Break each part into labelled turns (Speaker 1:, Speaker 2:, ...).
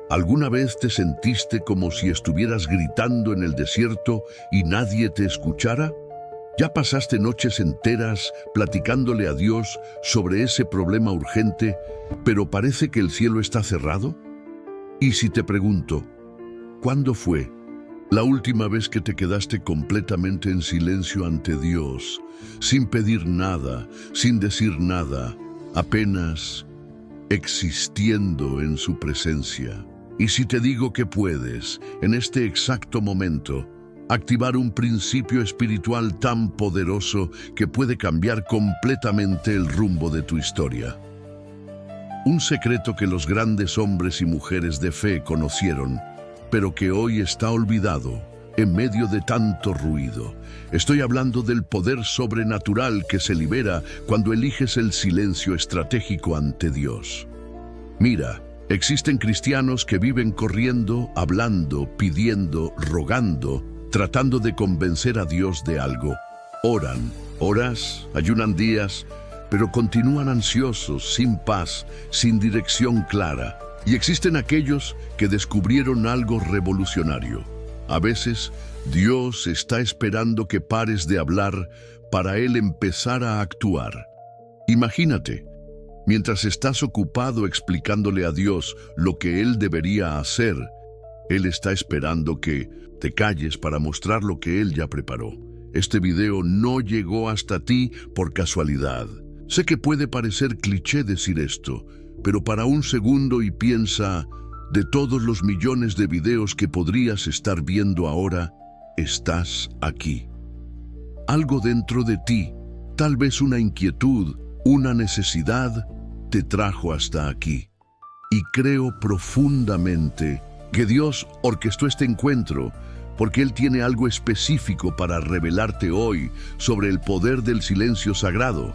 Speaker 1: ¿Alguna vez te sentiste como si estuvieras gritando en el desierto y nadie te escuchara? ¿Ya pasaste noches enteras platicándole a Dios sobre ese problema urgente, pero parece que el cielo está cerrado? Y si te pregunto, ¿cuándo fue la última vez que te quedaste completamente en silencio ante Dios, sin pedir nada, sin decir nada, apenas existiendo en su presencia? Y si te digo que puedes, en este exacto momento, activar un principio espiritual tan poderoso que puede cambiar completamente el rumbo de tu historia. Un secreto que los grandes hombres y mujeres de fe conocieron, pero que hoy está olvidado en medio de tanto ruido. Estoy hablando del poder sobrenatural que se libera cuando eliges el silencio estratégico ante Dios. Mira, existen cristianos que viven corriendo, hablando, pidiendo, rogando, tratando de convencer a Dios de algo. Oran horas, ayunan días, pero continúan ansiosos, sin paz, sin dirección clara. Y existen aquellos que descubrieron algo revolucionario. A veces, Dios está esperando que pares de hablar para Él empezar a actuar. Imagínate, mientras estás ocupado explicándole a Dios lo que Él debería hacer, Él está esperando que te calles para mostrar lo que Él ya preparó. Este video no llegó hasta ti por casualidad. Sé que puede parecer cliché decir esto, pero para un segundo y piensa, de todos los millones de videos que podrías estar viendo ahora, estás aquí. Algo dentro de ti, tal vez una inquietud, una necesidad, te trajo hasta aquí. Y creo profundamente que Dios orquestó este encuentro porque Él tiene algo específico para revelarte hoy sobre el poder del silencio sagrado.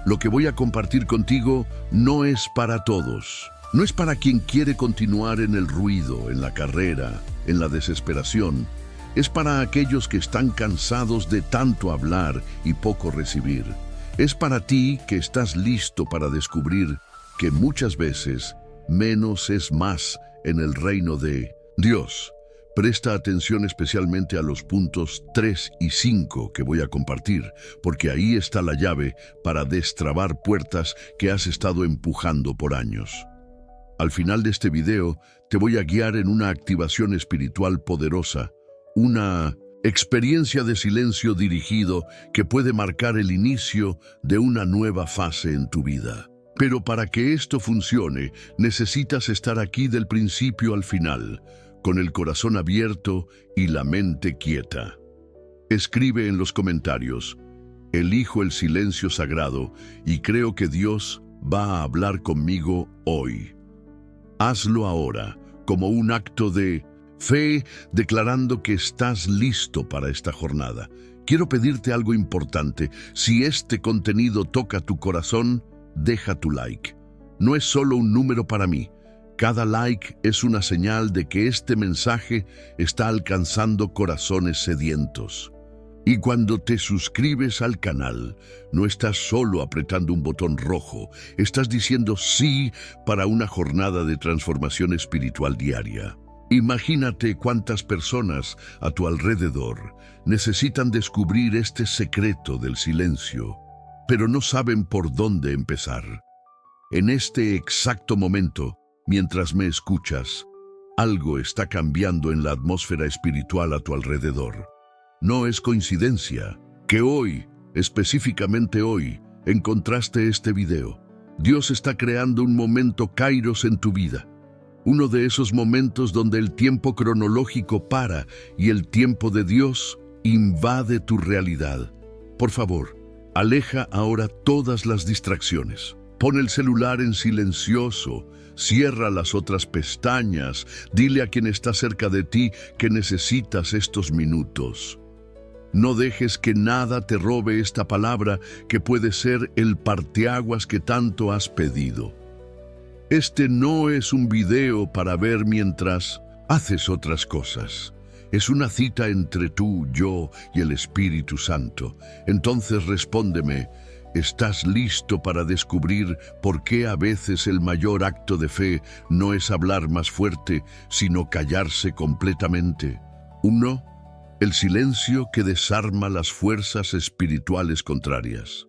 Speaker 1: Lo que voy a compartir contigo no es para todos. No es para quien quiere continuar en el ruido, en la carrera, en la desesperación. Es para aquellos que están cansados de tanto hablar y poco recibir. Es para ti que estás listo para descubrir que muchas veces menos es más en el reino de Dios. Presta atención especialmente a los puntos 3 y 5 que voy a compartir, porque ahí está la llave para destrabar puertas que has estado empujando por años. Al final de este video, te voy a guiar en una activación espiritual poderosa, una experiencia de silencio dirigido que puede marcar el inicio de una nueva fase en tu vida. Pero para que esto funcione, necesitas estar aquí del principio al final, con el corazón abierto y la mente quieta. Escribe en los comentarios, elijo el silencio sagrado y creo que Dios va a hablar conmigo hoy. Hazlo ahora, como un acto de fe, declarando que estás listo para esta jornada. Quiero pedirte algo importante. Si este contenido toca tu corazón, deja tu like. No es solo un número para mí. Cada like es una señal de que este mensaje está alcanzando corazones sedientos. Y cuando te suscribes al canal, no estás solo apretando un botón rojo, estás diciendo sí para una jornada de transformación espiritual diaria. Imagínate cuántas personas a tu alrededor necesitan descubrir este secreto del silencio, pero no saben por dónde empezar. En este exacto momento, mientras me escuchas, algo está cambiando en la atmósfera espiritual a tu alrededor. No es coincidencia que hoy, específicamente hoy, encontraste este video. Dios está creando un momento kairos en tu vida. Uno de esos momentos donde el tiempo cronológico para y el tiempo de Dios invade tu realidad. Por favor, aleja ahora todas las distracciones. Pon el celular en silencioso, cierra las otras pestañas, dile a quien está cerca de ti que necesitas estos minutos. No dejes que nada te robe esta palabra que puede ser el parteaguas que tanto has pedido. Este no es un video para ver mientras haces otras cosas. Es una cita entre tú, yo y el Espíritu Santo. Entonces respóndeme, ¿Estás listo para descubrir por qué a veces el mayor acto de fe no es hablar más fuerte, sino callarse completamente? 1. El silencio que desarma las fuerzas espirituales contrarias.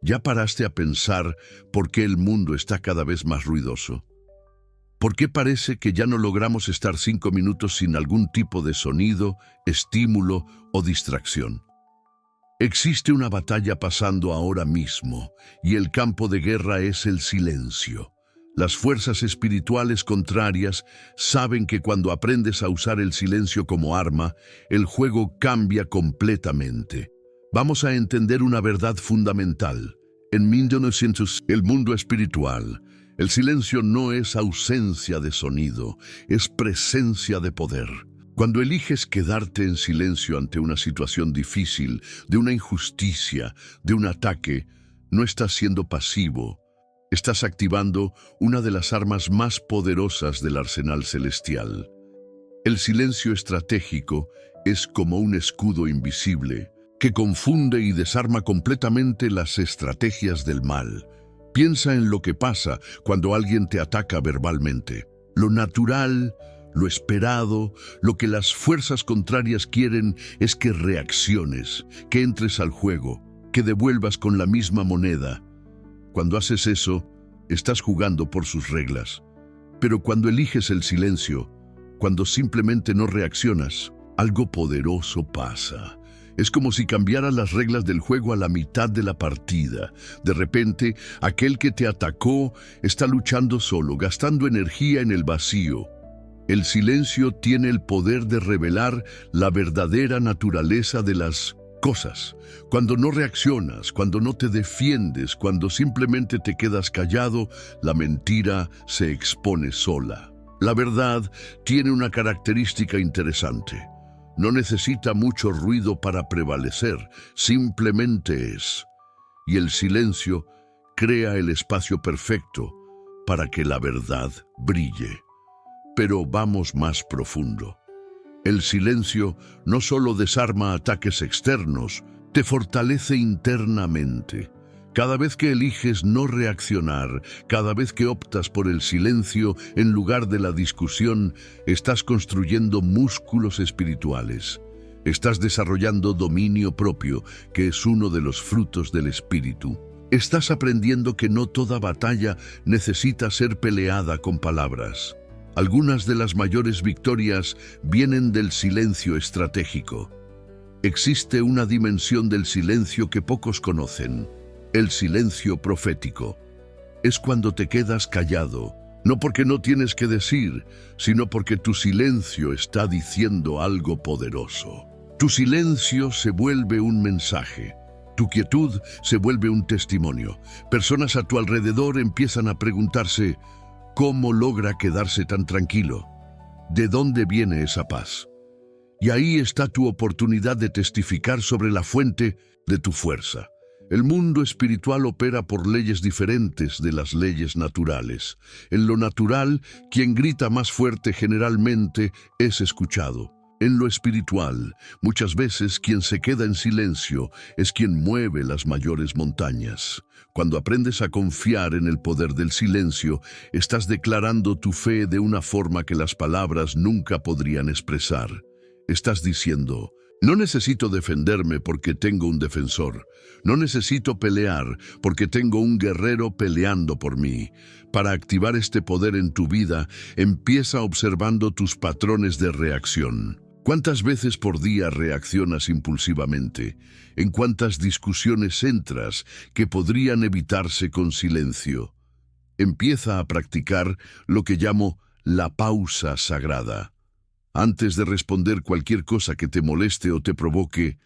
Speaker 1: ¿Ya paraste a pensar por qué el mundo está cada vez más ruidoso? ¿Por qué parece que ya no logramos estar 5 minutos sin algún tipo de sonido, estímulo o distracción? Existe una batalla pasando ahora mismo, y el campo de guerra es el silencio. Las fuerzas espirituales contrarias saben que cuando aprendes a usar el silencio como arma, el juego cambia completamente. Vamos a entender una verdad fundamental. En 1900, el mundo espiritual, el silencio no es ausencia de sonido, es presencia de poder. Cuando eliges quedarte en silencio ante una situación difícil, de una injusticia, de un ataque, no estás siendo pasivo. Estás activando una de las armas más poderosas del arsenal celestial. El silencio estratégico es como un escudo invisible que confunde y desarma completamente las estrategias del mal. Piensa en lo que pasa cuando alguien te ataca verbalmente. Lo natural, lo esperado, lo que las fuerzas contrarias quieren es que reacciones, que entres al juego, que devuelvas con la misma moneda. Cuando haces eso, estás jugando por sus reglas. Pero cuando eliges el silencio, cuando simplemente no reaccionas, algo poderoso pasa. Es como si cambiaras las reglas del juego a la mitad de la partida. De repente, aquel que te atacó está luchando solo, gastando energía en el vacío. El silencio tiene el poder de revelar la verdadera naturaleza de las cosas. Cuando no reaccionas, cuando no te defiendes, cuando simplemente te quedas callado, la mentira se expone sola. La verdad tiene una característica interesante. No necesita mucho ruido para prevalecer, simplemente es. Y el silencio crea el espacio perfecto para que la verdad brille. Pero vamos más profundo. El silencio no solo desarma ataques externos, te fortalece internamente. Cada vez que eliges no reaccionar, cada vez que optas por el silencio en lugar de la discusión, estás construyendo músculos espirituales. Estás desarrollando dominio propio, que es uno de los frutos del espíritu. Estás aprendiendo que no toda batalla necesita ser peleada con palabras. Algunas de las mayores victorias vienen del silencio estratégico. Existe una dimensión del silencio que pocos conocen. El silencio profético. Es cuando te quedas callado, no porque no tienes que decir, sino porque tu silencio está diciendo algo poderoso. Tu silencio se vuelve un mensaje. Tu quietud se vuelve un testimonio. Personas a tu alrededor empiezan a preguntarse, ¿cómo logra quedarse tan tranquilo? ¿De dónde viene esa paz? Y ahí está tu oportunidad de testificar sobre la fuente de tu fuerza. El mundo espiritual opera por leyes diferentes de las leyes naturales. En lo natural, quien grita más fuerte generalmente es escuchado. En lo espiritual, muchas veces quien se queda en silencio es quien mueve las mayores montañas. Cuando aprendes a confiar en el poder del silencio, estás declarando tu fe de una forma que las palabras nunca podrían expresar. Estás diciendo, no necesito defenderme porque tengo un defensor. No necesito pelear porque tengo un guerrero peleando por mí. Para activar este poder en tu vida, empieza observando tus patrones de reacción. ¿Cuántas veces por día reaccionas impulsivamente? ¿En cuántas discusiones entras que podrían evitarse con silencio? Empieza a practicar lo que llamo la pausa sagrada. Antes de responder cualquier cosa que te moleste o te provoque,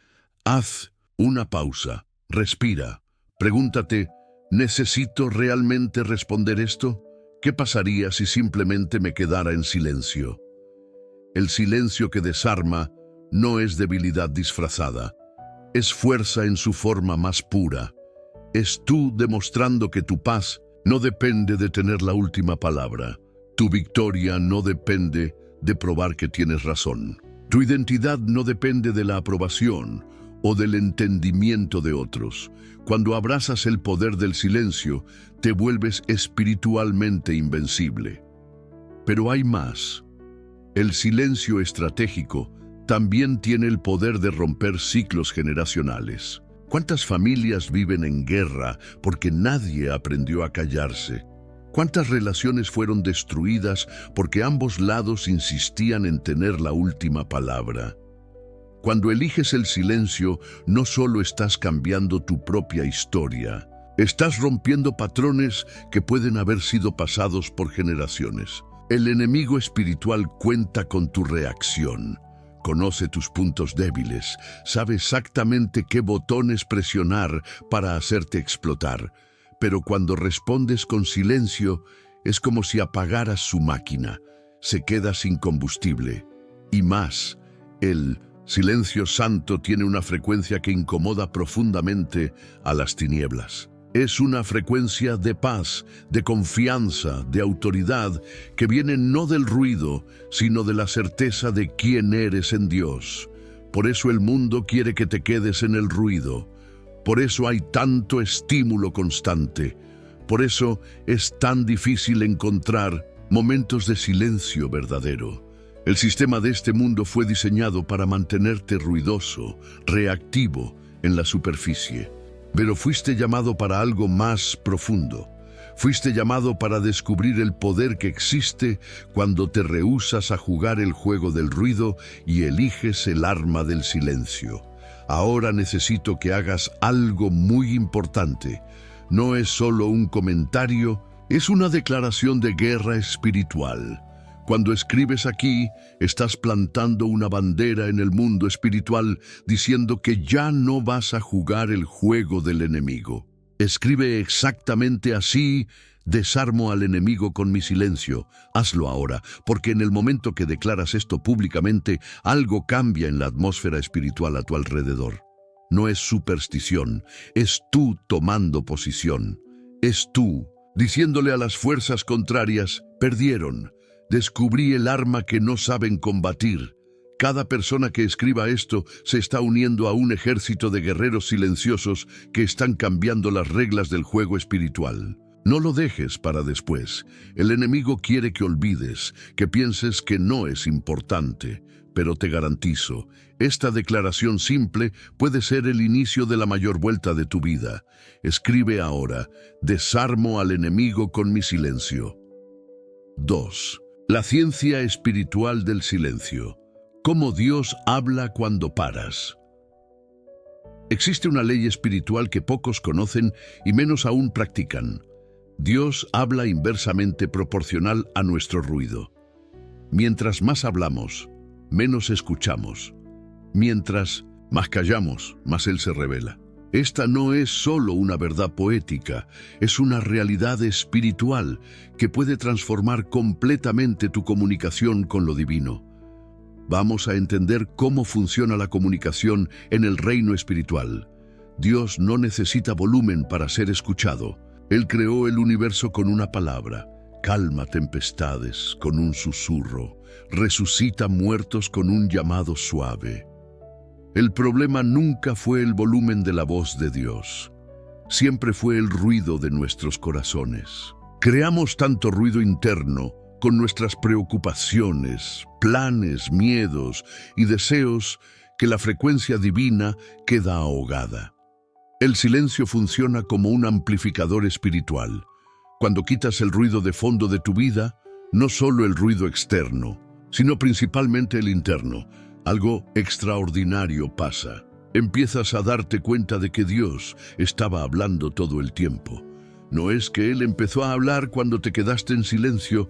Speaker 1: haz una pausa, respira, pregúntate, ¿necesito realmente responder esto? ¿Qué pasaría si simplemente me quedara en silencio? El silencio que desarma no es debilidad disfrazada, es fuerza en su forma más pura. Es tú demostrando que tu paz no depende de tener la última palabra. Tu victoria no depende de probar que tienes razón. Tu identidad no depende de la aprobación o del entendimiento de otros. Cuando abrazas el poder del silencio, te vuelves espiritualmente invencible. Pero hay más. El silencio estratégico también tiene el poder de romper ciclos generacionales. ¿Cuántas familias viven en guerra porque nadie aprendió a callarse? ¿Cuántas relaciones fueron destruidas porque ambos lados insistían en tener la última palabra? Cuando eliges el silencio, no solo estás cambiando tu propia historia, estás rompiendo patrones que pueden haber sido pasados por generaciones. El enemigo espiritual cuenta con tu reacción. Conoce tus puntos débiles, sabe exactamente qué botones presionar para hacerte explotar. Pero cuando respondes con silencio, es como si apagaras su máquina. Se queda sin combustible. Y más, el silencio santo tiene una frecuencia que incomoda profundamente a las tinieblas. Es una frecuencia de paz, de confianza, de autoridad, que viene no del ruido, sino de la certeza de quién eres en Dios. Por eso el mundo quiere que te quedes en el ruido. Por eso hay tanto estímulo constante. Por eso es tan difícil encontrar momentos de silencio verdadero. El sistema de este mundo fue diseñado para mantenerte ruidoso, reactivo en la superficie. Pero fuiste llamado para algo más profundo. Fuiste llamado para descubrir el poder que existe cuando te rehusas a jugar el juego del ruido y eliges el arma del silencio. Ahora necesito que hagas algo muy importante. No es solo un comentario, es una declaración de guerra espiritual. Cuando escribes aquí, estás plantando una bandera en el mundo espiritual diciendo que ya no vas a jugar el juego del enemigo. Escribe exactamente así: desarmo al enemigo con mi silencio. Hazlo ahora, porque en el momento que declaras esto públicamente, algo cambia en la atmósfera espiritual a tu alrededor. No es superstición, es tú tomando posición. Es tú diciéndole a las fuerzas contrarias: perdieron. Descubrí el arma que no saben combatir. Cada persona que escriba esto se está uniendo a un ejército de guerreros silenciosos que están cambiando las reglas del juego espiritual. No lo dejes para después. El enemigo quiere que olvides, que pienses que no es importante. Pero te garantizo, esta declaración simple puede ser el inicio de la mayor vuelta de tu vida. Escribe ahora: desarmo al enemigo con mi silencio. 2. La ciencia espiritual del silencio. ¿Cómo Dios habla cuando paras? Existe una ley espiritual que pocos conocen y menos aún practican. Dios habla inversamente proporcional a nuestro ruido. Mientras más hablamos, menos escuchamos. Mientras más callamos, más Él se revela. Esta no es solo una verdad poética, es una realidad espiritual que puede transformar completamente tu comunicación con lo divino. Vamos a entender cómo funciona la comunicación en el reino espiritual. Dios no necesita volumen para ser escuchado. Él creó el universo con una palabra, calma tempestades con un susurro, resucita muertos con un llamado suave. El problema nunca fue el volumen de la voz de Dios. Siempre fue el ruido de nuestros corazones. Creamos tanto ruido interno con nuestras preocupaciones, planes, miedos y deseos que la frecuencia divina queda ahogada. El silencio funciona como un amplificador espiritual. Cuando quitas el ruido de fondo de tu vida, no solo el ruido externo, sino principalmente el interno, algo extraordinario pasa. Empiezas a darte cuenta de que Dios estaba hablando todo el tiempo. No es que Él empezó a hablar cuando te quedaste en silencio,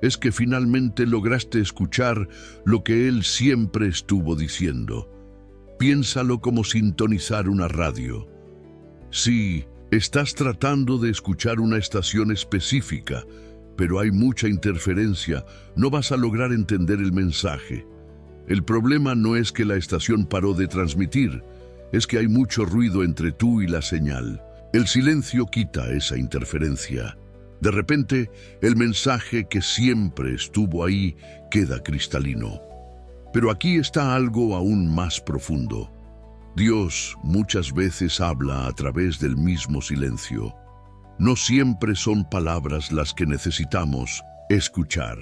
Speaker 1: es que finalmente lograste escuchar lo que Él siempre estuvo diciendo. Piénsalo como sintonizar una radio. Sí, estás tratando de escuchar una estación específica, pero hay mucha interferencia, no vas a lograr entender el mensaje. El problema no es que la estación paró de transmitir, es que hay mucho ruido entre tú y la señal. El silencio quita esa interferencia. De repente, el mensaje que siempre estuvo ahí queda cristalino. Pero aquí está algo aún más profundo. Dios muchas veces habla a través del mismo silencio. No siempre son palabras las que necesitamos escuchar.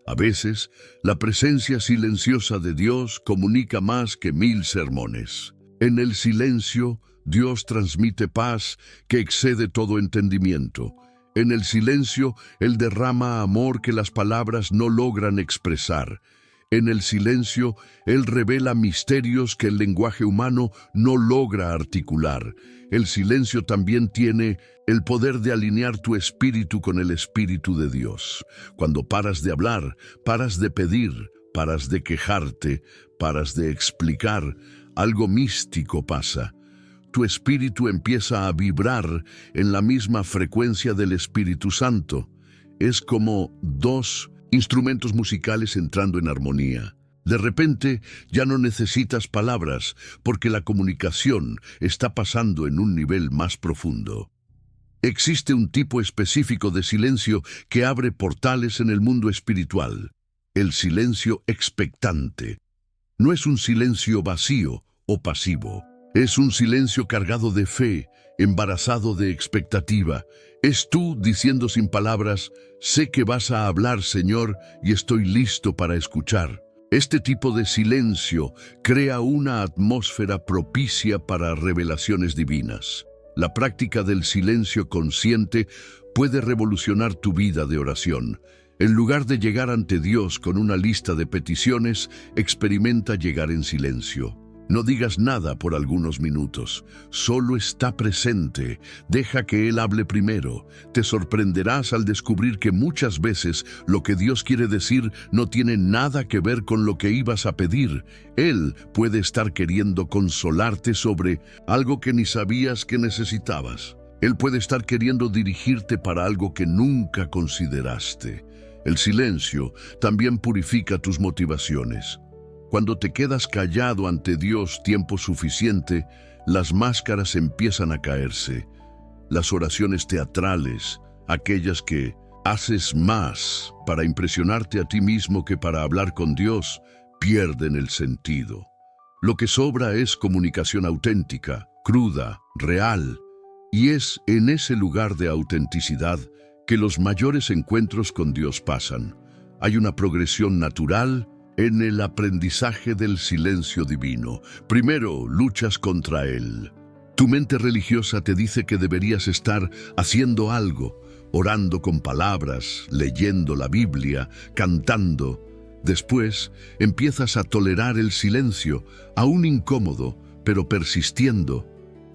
Speaker 1: A veces, la presencia silenciosa de Dios comunica más que 1000 sermones. En el silencio, Dios transmite paz que excede todo entendimiento. En el silencio, Él derrama amor que las palabras no logran expresar. En el silencio, Él revela misterios que el lenguaje humano no logra articular. El silencio también tiene el poder de alinear tu espíritu con el espíritu de Dios. Cuando paras de hablar, paras de pedir, paras de quejarte, paras de explicar, algo místico pasa. Tu espíritu empieza a vibrar en la misma frecuencia del Espíritu Santo. Es como dos instrumentos musicales entrando en armonía. De repente ya no necesitas palabras porque la comunicación está pasando en un nivel más profundo. Existe un tipo específico de silencio que abre portales en el mundo espiritual. El silencio expectante. No es un silencio vacío o pasivo. Es un silencio cargado de fe, embarazado de expectativa. Es tú diciendo sin palabras, sé que vas a hablar, Señor, y estoy listo para escuchar. Este tipo de silencio crea una atmósfera propicia para revelaciones divinas. La práctica del silencio consciente puede revolucionar tu vida de oración. En lugar de llegar ante Dios con una lista de peticiones, experimenta llegar en silencio. No digas nada por algunos minutos, solo está presente, deja que Él hable primero. Te sorprenderás al descubrir que muchas veces lo que Dios quiere decir no tiene nada que ver con lo que ibas a pedir. Él puede estar queriendo consolarte sobre algo que ni sabías que necesitabas. Él puede estar queriendo dirigirte para algo que nunca consideraste. El silencio también purifica tus motivaciones. Cuando te quedas callado ante Dios tiempo suficiente, las máscaras empiezan a caerse. Las oraciones teatrales, aquellas que haces más para impresionarte a ti mismo que para hablar con Dios, pierden el sentido. Lo que sobra es comunicación auténtica, cruda, real, y es en ese lugar de autenticidad que los mayores encuentros con Dios pasan. Hay una progresión natural en el aprendizaje del silencio divino. Primero, luchas contra él. Tu mente religiosa te dice que deberías estar haciendo algo, orando con palabras, leyendo la Biblia, cantando. Después, empiezas a tolerar el silencio, aún incómodo, pero persistiendo.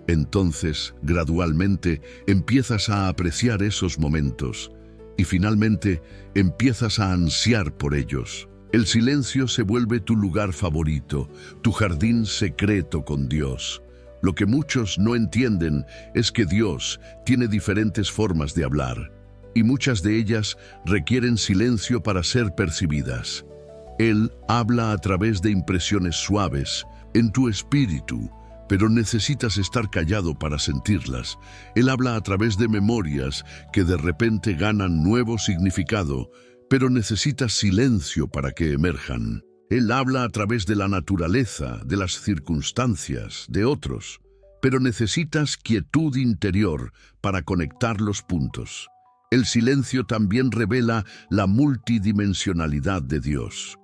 Speaker 1: Entonces, gradualmente, empiezas a apreciar esos momentos y finalmente empiezas a ansiar por ellos. El silencio se vuelve tu lugar favorito, tu jardín secreto con Dios. Lo que muchos no entienden es que Dios tiene diferentes formas de hablar, y muchas de ellas requieren silencio para ser percibidas. Él habla a través de impresiones suaves, en tu espíritu, pero necesitas estar callado para sentirlas. Él habla a través de memorias que de repente ganan nuevo significado, pero necesitas silencio para que emerjan. Él habla a través de la naturaleza, de las circunstancias, de otros, pero necesitas quietud interior para conectar los puntos. El silencio también revela la multidimensionalidad de Dios.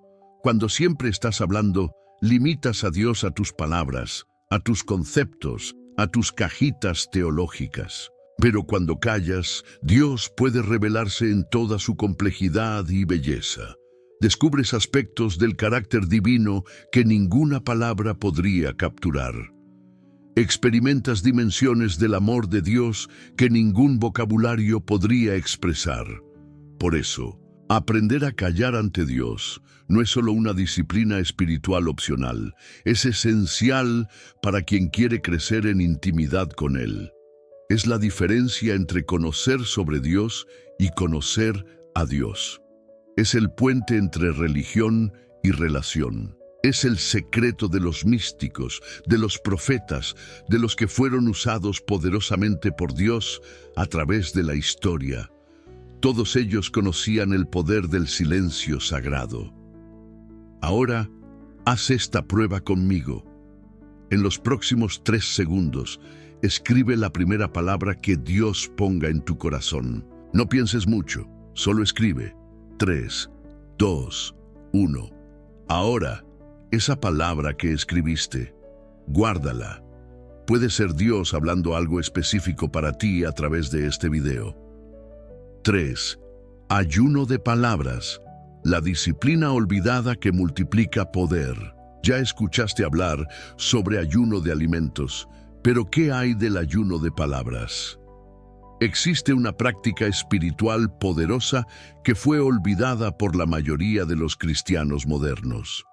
Speaker 1: Cuando siempre estás hablando, limitas a Dios a tus palabras, a tus conceptos, a tus cajitas teológicas. Pero cuando callas, Dios puede revelarse en toda su complejidad y belleza. Descubres aspectos del carácter divino que ninguna palabra podría capturar. Experimentas dimensiones del amor de Dios que ningún vocabulario podría expresar. Por eso, aprender a callar ante Dios no es solo una disciplina espiritual opcional, es esencial para quien quiere crecer en intimidad con Él. Es la diferencia entre conocer sobre Dios y conocer a Dios. Es el puente entre religión y relación. Es el secreto de los místicos, de los profetas, de los que fueron usados poderosamente por Dios a través de la historia. Todos ellos conocían el poder del silencio sagrado. Ahora, haz esta prueba conmigo. En los próximos 3 segundos, escribe la primera palabra que Dios ponga en tu corazón. No pienses mucho, solo escribe. 3, 2, 1. Ahora, esa palabra que escribiste, guárdala. Puede ser Dios hablando algo específico para ti a través de este video. 3. Ayuno de palabras. La disciplina olvidada que multiplica poder. Ya escuchaste hablar sobre ayuno de alimentos, pero ¿qué hay del ayuno de palabras? Existe una práctica espiritual poderosa que fue olvidada por la mayoría de los cristianos modernos.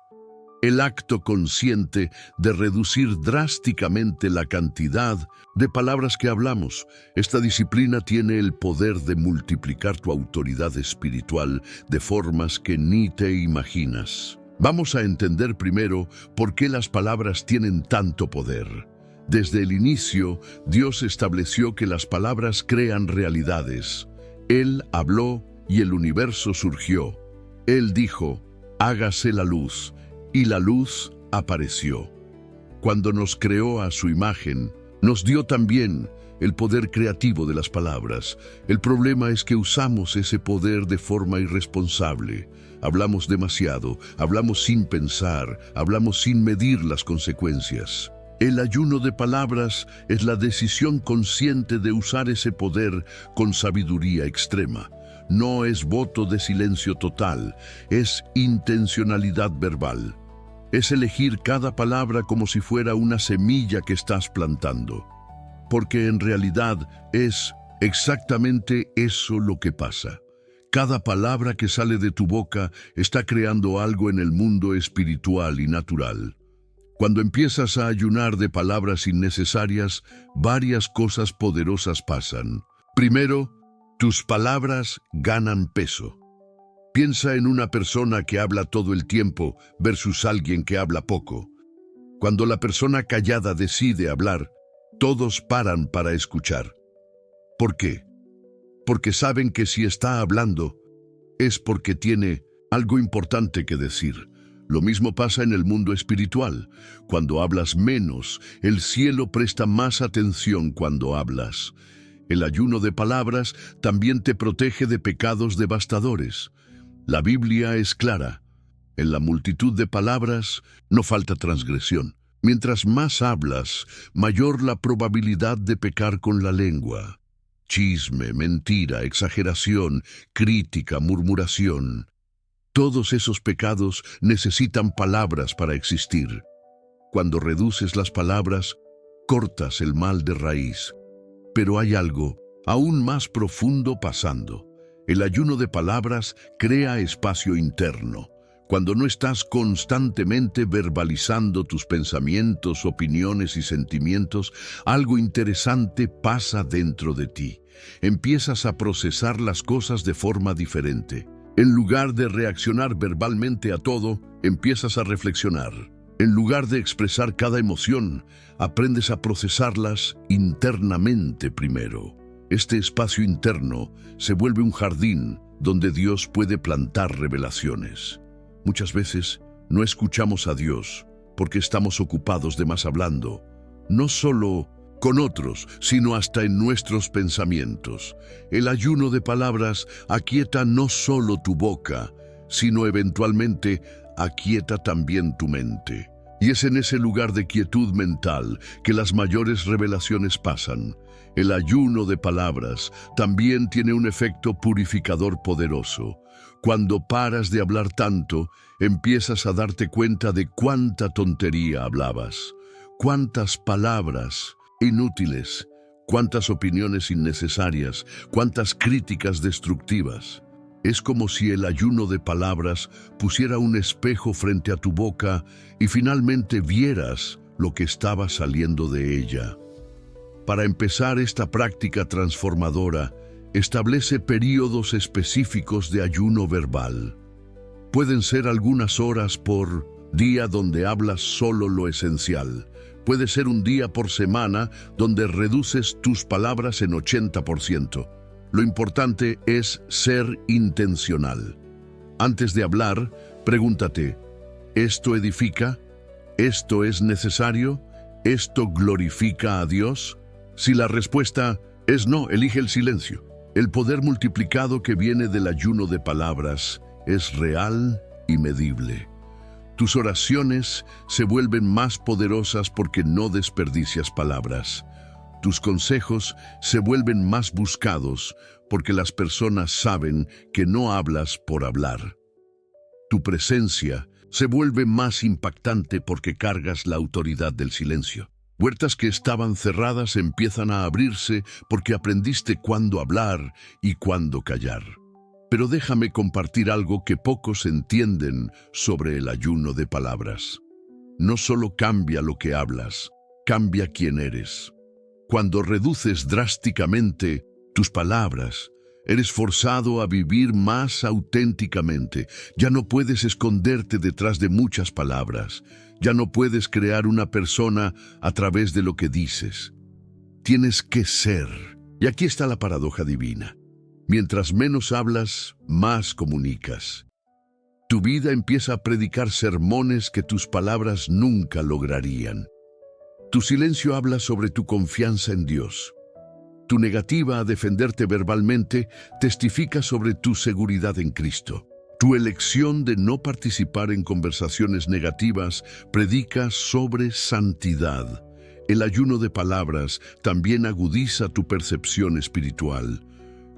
Speaker 1: El acto consciente de reducir drásticamente la cantidad de palabras que hablamos. Esta disciplina tiene el poder de multiplicar tu autoridad espiritual de formas que ni te imaginas. Vamos a entender primero por qué las palabras tienen tanto poder. Desde el inicio, Dios estableció que las palabras crean realidades. Él habló y el universo surgió. Él dijo, hágase la luz. Y la luz apareció. Cuando nos creó a su imagen, nos dio también el poder creativo de las palabras. El problema es que usamos ese poder de forma irresponsable. Hablamos demasiado, hablamos sin pensar, hablamos sin medir las consecuencias. El ayuno de palabras es la decisión consciente de usar ese poder con sabiduría extrema. No es voto de silencio total, es intencionalidad verbal. Es elegir cada palabra como si fuera una semilla que estás plantando. Porque en realidad es exactamente eso lo que pasa. Cada palabra que sale de tu boca está creando algo en el mundo espiritual y natural. Cuando empiezas a ayunar de palabras innecesarias, varias cosas poderosas pasan. Primero, tus palabras ganan peso. Piensa en una persona que habla todo el tiempo versus alguien que habla poco. Cuando la persona callada decide hablar, todos paran para escuchar. ¿Por qué? Porque saben que si está hablando, es porque tiene algo importante que decir. Lo mismo pasa en el mundo espiritual. Cuando hablas menos, el cielo presta más atención cuando hablas. El ayuno de palabras también te protege de pecados devastadores. La Biblia es clara. En la multitud de palabras no falta transgresión. Mientras más hablas, mayor la probabilidad de pecar con la lengua. Chisme, mentira, exageración, crítica, murmuración. Todos esos pecados necesitan palabras para existir. Cuando reduces las palabras, cortas el mal de raíz. Pero hay algo aún más profundo pasando. El ayuno de palabras crea espacio interno. Cuando no estás constantemente verbalizando tus pensamientos, opiniones y sentimientos, algo interesante pasa dentro de ti. Empiezas a procesar las cosas de forma diferente. En lugar de reaccionar verbalmente a todo, empiezas a reflexionar. En lugar de expresar cada emoción, aprendes a procesarlas internamente primero. Este espacio interno se vuelve un jardín donde Dios puede plantar revelaciones. Muchas veces no escuchamos a Dios porque estamos ocupados de más hablando, no solo con otros, sino hasta en nuestros pensamientos. El ayuno de palabras aquieta no solo tu boca, sino eventualmente aquieta también tu mente. Y es en ese lugar de quietud mental que las mayores revelaciones pasan. El ayuno de palabras también tiene un efecto purificador poderoso. Cuando paras de hablar tanto, empiezas a darte cuenta de cuánta tontería hablabas, cuántas palabras inútiles, cuántas opiniones innecesarias, cuántas críticas destructivas. Es como si el ayuno de palabras pusiera un espejo frente a tu boca y finalmente vieras lo que estaba saliendo de ella. Para empezar esta práctica transformadora, establece períodos específicos de ayuno verbal. Pueden ser algunas horas por día donde hablas solo lo esencial. Puede ser un día por semana donde reduces tus palabras en 80%. Lo importante es ser intencional. Antes de hablar, pregúntate, ¿esto edifica? ¿Esto es necesario? ¿Esto glorifica a Dios? Si la respuesta es no, elige el silencio. El poder multiplicado que viene del ayuno de palabras es real y medible. Tus oraciones se vuelven más poderosas porque no desperdicias palabras. Tus consejos se vuelven más buscados porque las personas saben que no hablas por hablar. Tu presencia se vuelve más impactante porque cargas la autoridad del silencio. Puertas que estaban cerradas empiezan a abrirse porque aprendiste cuándo hablar y cuándo callar. Pero déjame compartir algo que pocos entienden sobre el ayuno de palabras. No solo cambia lo que hablas, cambia quién eres. Cuando reduces drásticamente tus palabras, eres forzado a vivir más auténticamente. Ya no puedes esconderte detrás de muchas palabras. Ya no puedes crear una persona a través de lo que dices. Tienes que ser. Y aquí está la paradoja divina. Mientras menos hablas, más comunicas. Tu vida empieza a predicar sermones que tus palabras nunca lograrían. Tu silencio habla sobre tu confianza en Dios. Tu negativa a defenderte verbalmente testifica sobre tu seguridad en Cristo. Tu elección de no participar en conversaciones negativas predica sobre santidad. El ayuno de palabras también agudiza tu percepción espiritual.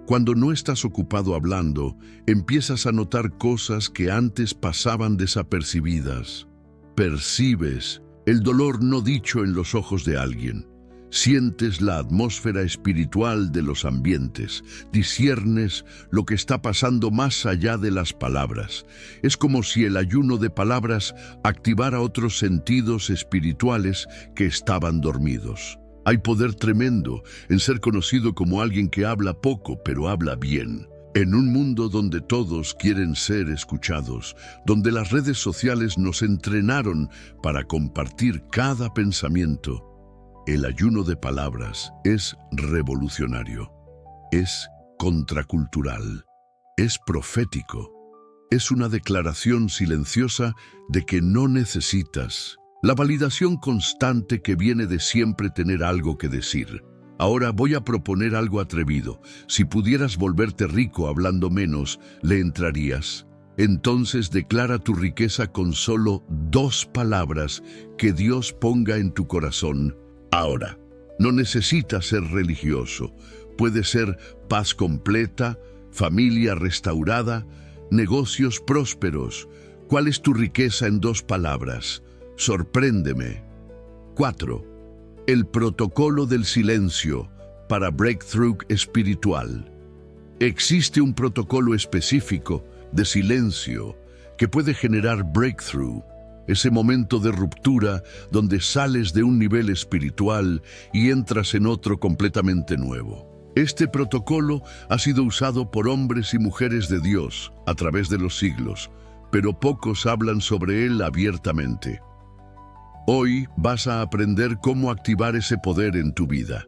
Speaker 1: Cuando no estás ocupado hablando, empiezas a notar cosas que antes pasaban desapercibidas. Percibes el dolor no dicho en los ojos de alguien. Sientes la atmósfera espiritual de los ambientes, disciernes lo que está pasando más allá de las palabras. Es como si el ayuno de palabras activara otros sentidos espirituales que estaban dormidos. Hay poder tremendo en ser conocido como alguien que habla poco, pero habla bien. En un mundo donde todos quieren ser escuchados, donde las redes sociales nos entrenaron para compartir cada pensamiento, el ayuno de palabras es revolucionario, es contracultural, es profético, es una declaración silenciosa de que no necesitas la validación constante que viene de siempre tener algo que decir. Ahora voy a proponer algo atrevido. Si pudieras volverte rico hablando menos, ¿le entrarías? Entonces declara tu riqueza con solo 2 palabras que Dios ponga en tu corazón. Ahora, no necesitas ser religioso. Puede ser paz completa, familia restaurada, negocios prósperos. ¿Cuál es tu riqueza en 2 palabras? Sorpréndeme. 4. El protocolo del silencio para breakthrough espiritual. Existe un protocolo específico de silencio que puede generar breakthrough, ese momento de ruptura donde sales de un nivel espiritual y entras en otro completamente nuevo. Este protocolo ha sido usado por hombres y mujeres de Dios a través de los siglos, pero pocos hablan sobre él abiertamente. Hoy vas a aprender cómo activar ese poder en tu vida.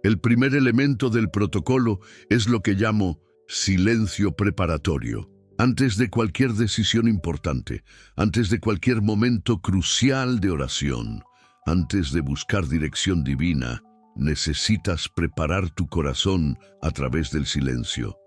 Speaker 1: El primer elemento del protocolo es lo que llamo silencio preparatorio. Antes de cualquier decisión importante, antes de cualquier momento crucial de oración, antes de buscar dirección divina, necesitas preparar tu corazón a través del silencio.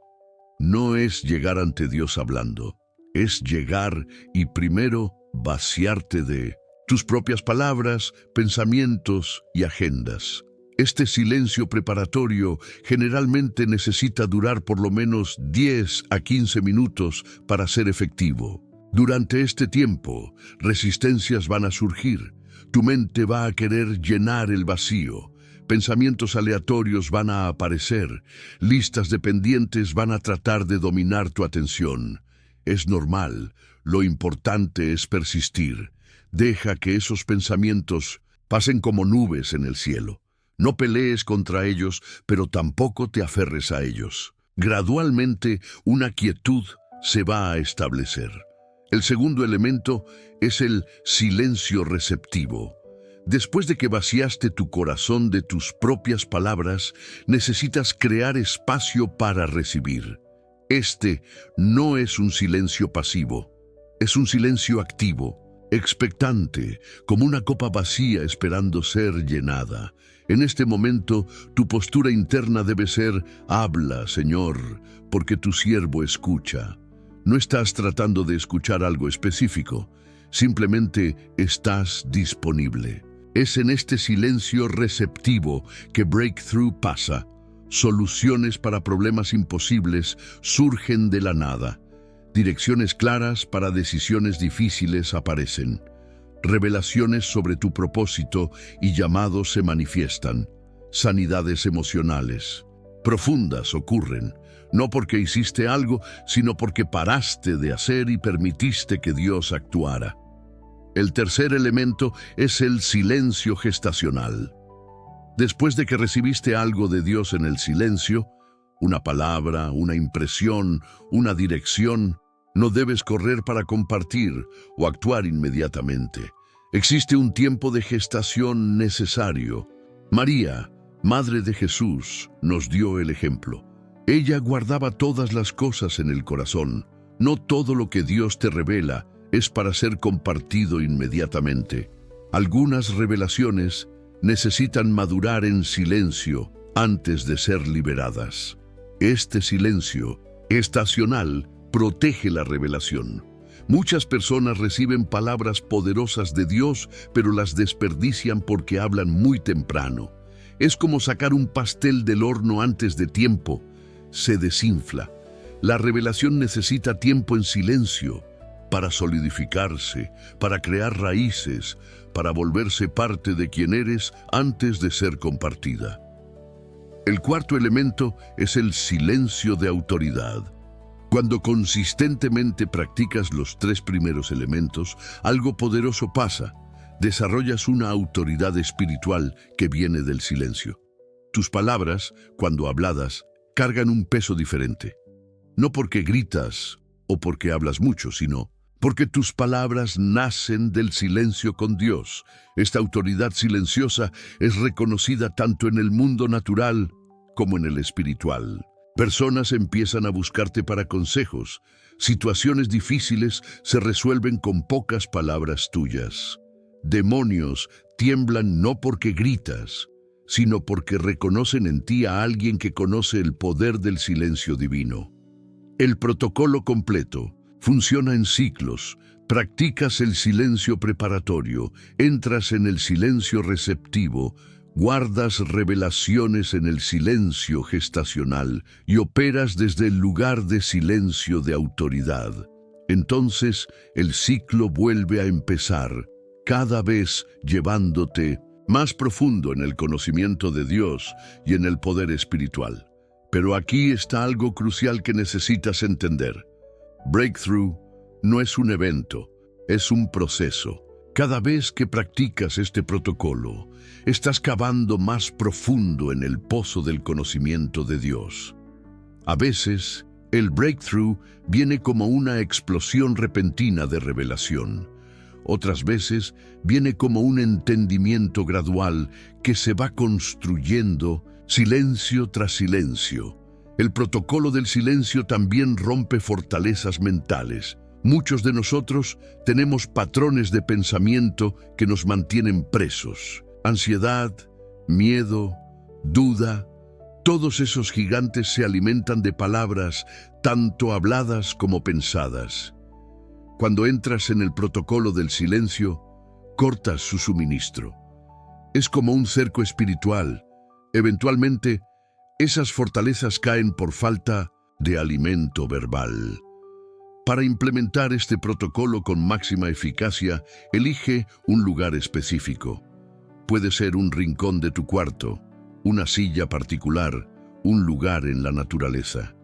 Speaker 1: No es llegar ante Dios hablando, es llegar y primero vaciarte de tus propias palabras, pensamientos y agendas. Este silencio preparatorio generalmente necesita durar por lo menos 10 a 15 minutos para ser efectivo. Durante este tiempo, resistencias van a surgir. Tu mente va a querer llenar el vacío. Pensamientos aleatorios van a aparecer. Listas de pendientes van a tratar de dominar tu atención. Es normal. Lo importante es persistir. Deja que esos pensamientos pasen como nubes en el cielo. No pelees contra ellos, pero tampoco te aferres a ellos. Gradualmente, una quietud se va a establecer. El segundo elemento es el silencio receptivo. Después de que vaciaste tu corazón de tus propias palabras, necesitas crear espacio para recibir. Este no es un silencio pasivo, es un silencio activo. expectante, como una copa vacía esperando ser llenada. En este momento, tu postura interna debe ser: habla, Señor, porque tu siervo escucha. No estás tratando de escuchar algo específico, simplemente estás disponible. Es en este silencio receptivo que Breakthrough pasa. Soluciones para problemas imposibles surgen de la nada. Direcciones claras para decisiones difíciles aparecen. Revelaciones sobre tu propósito y llamado se manifiestan. Sanidades emocionales profundas ocurren, no porque hiciste algo, sino porque paraste de hacer y permitiste que Dios actuara. El tercer elemento es el silencio gestacional. Después de que recibiste algo de Dios en el silencio, una palabra, una impresión, una dirección, no debes correr para compartir o actuar inmediatamente. Existe un tiempo de gestación necesario. María, Madre de Jesús, nos dio el ejemplo. Ella guardaba todas las cosas en el corazón. No todo lo que Dios te revela es para ser compartido inmediatamente. Algunas revelaciones necesitan madurar en silencio antes de ser liberadas. Este silencio estacional protege la revelación. Muchas personas reciben palabras poderosas de Dios, pero las desperdician porque hablan muy temprano. Es como sacar un pastel del horno antes de tiempo. Se desinfla. La revelación necesita tiempo en silencio para solidificarse, para crear raíces, para volverse parte de quien eres antes de ser compartida. El cuarto elemento es el silencio de autoridad. Cuando consistentemente practicas los tres primeros elementos, algo poderoso pasa. Desarrollas una autoridad espiritual que viene del silencio. Tus palabras, cuando habladas, cargan un peso diferente. No porque gritas o porque hablas mucho, sino porque tus palabras nacen del silencio con Dios. Esta autoridad silenciosa es reconocida tanto en el mundo natural como en el espiritual. Personas empiezan a buscarte para consejos. Situaciones difíciles se resuelven con pocas palabras tuyas. Demonios tiemblan no porque gritas, sino porque reconocen en ti a alguien que conoce el poder del silencio divino. El protocolo completo funciona en ciclos. Practicas el silencio preparatorio, entras en el silencio receptivo, guardas revelaciones en el silencio gestacional y operas desde el lugar de silencio de autoridad. Entonces, el ciclo vuelve a empezar, cada vez llevándote más profundo en el conocimiento de Dios y en el poder espiritual. Pero aquí está algo crucial que necesitas entender. Breakthrough no es un evento, es un proceso. Cada vez que practicas este protocolo, estás cavando más profundo en el pozo del conocimiento de Dios. A veces, el breakthrough viene como una explosión repentina de revelación. Otras veces, viene como un entendimiento gradual que se va construyendo silencio tras silencio. El protocolo del silencio también rompe fortalezas mentales. Muchos de nosotros tenemos patrones de pensamiento que nos mantienen presos. Ansiedad, miedo, duda, todos esos gigantes se alimentan de palabras tanto habladas como pensadas. Cuando entras en el protocolo del silencio, cortas su suministro. Es como un cerco espiritual. Eventualmente, esas fortalezas caen por falta de alimento verbal. Para implementar este protocolo con máxima eficacia, elige un lugar específico. Puede ser un rincón de tu cuarto, una silla particular, un lugar en la naturaleza.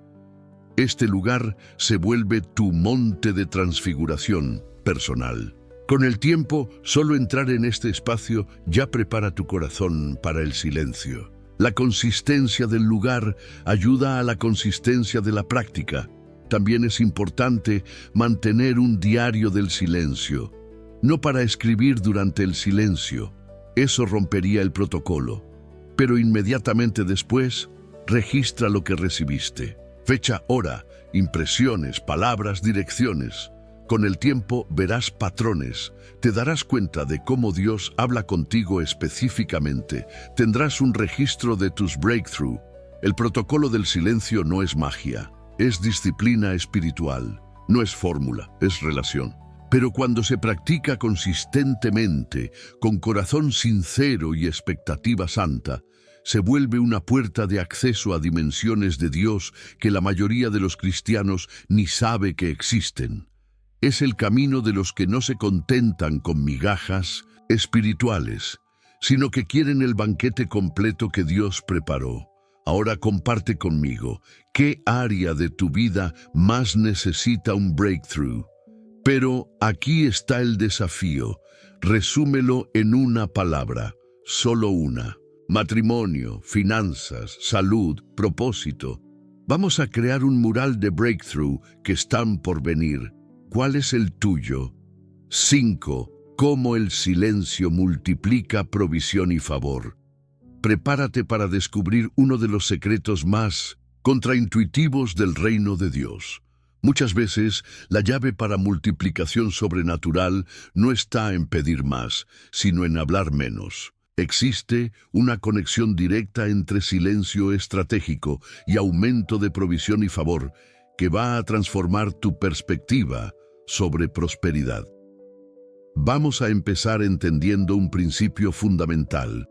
Speaker 1: Este lugar se vuelve tu monte de transfiguración personal. Con el tiempo, solo entrar en este espacio ya prepara tu corazón para el silencio. La consistencia del lugar ayuda a la consistencia de la práctica. También es importante mantener un diario del silencio, no para escribir durante el silencio. Eso rompería el protocolo. Pero inmediatamente después, registra lo que recibiste. Fecha, hora, impresiones, palabras, direcciones. Con el tiempo verás patrones, te darás cuenta de cómo Dios habla contigo específicamente, tendrás un registro de tus breakthrough. El protocolo del silencio no es magia, es disciplina espiritual, no es fórmula, es relación. Pero cuando se practica consistentemente, con corazón sincero y expectativa santa, se vuelve una puerta de acceso a dimensiones de Dios que la mayoría de los cristianos ni sabe que existen. Es el camino de los que no se contentan con migajas espirituales, sino que quieren el banquete completo que Dios preparó. Ahora comparte conmigo, ¿qué área de tu vida más necesita un breakthrough? Pero aquí está el desafío. Resúmelo en una palabra, solo una. Matrimonio, finanzas, salud, propósito. Vamos a crear un mural de breakthrough que están por venir. ¿Cuál es el tuyo? 5. Cómo el silencio multiplica provisión y favor. Prepárate para descubrir uno de los secretos más contraintuitivos del reino de Dios. Muchas veces, la llave para multiplicación sobrenatural no está en pedir más, sino en hablar menos. Existe una conexión directa entre silencio estratégico y aumento de provisión y favor que va a transformar tu perspectiva sobre prosperidad. Vamos a empezar entendiendo un principio fundamental.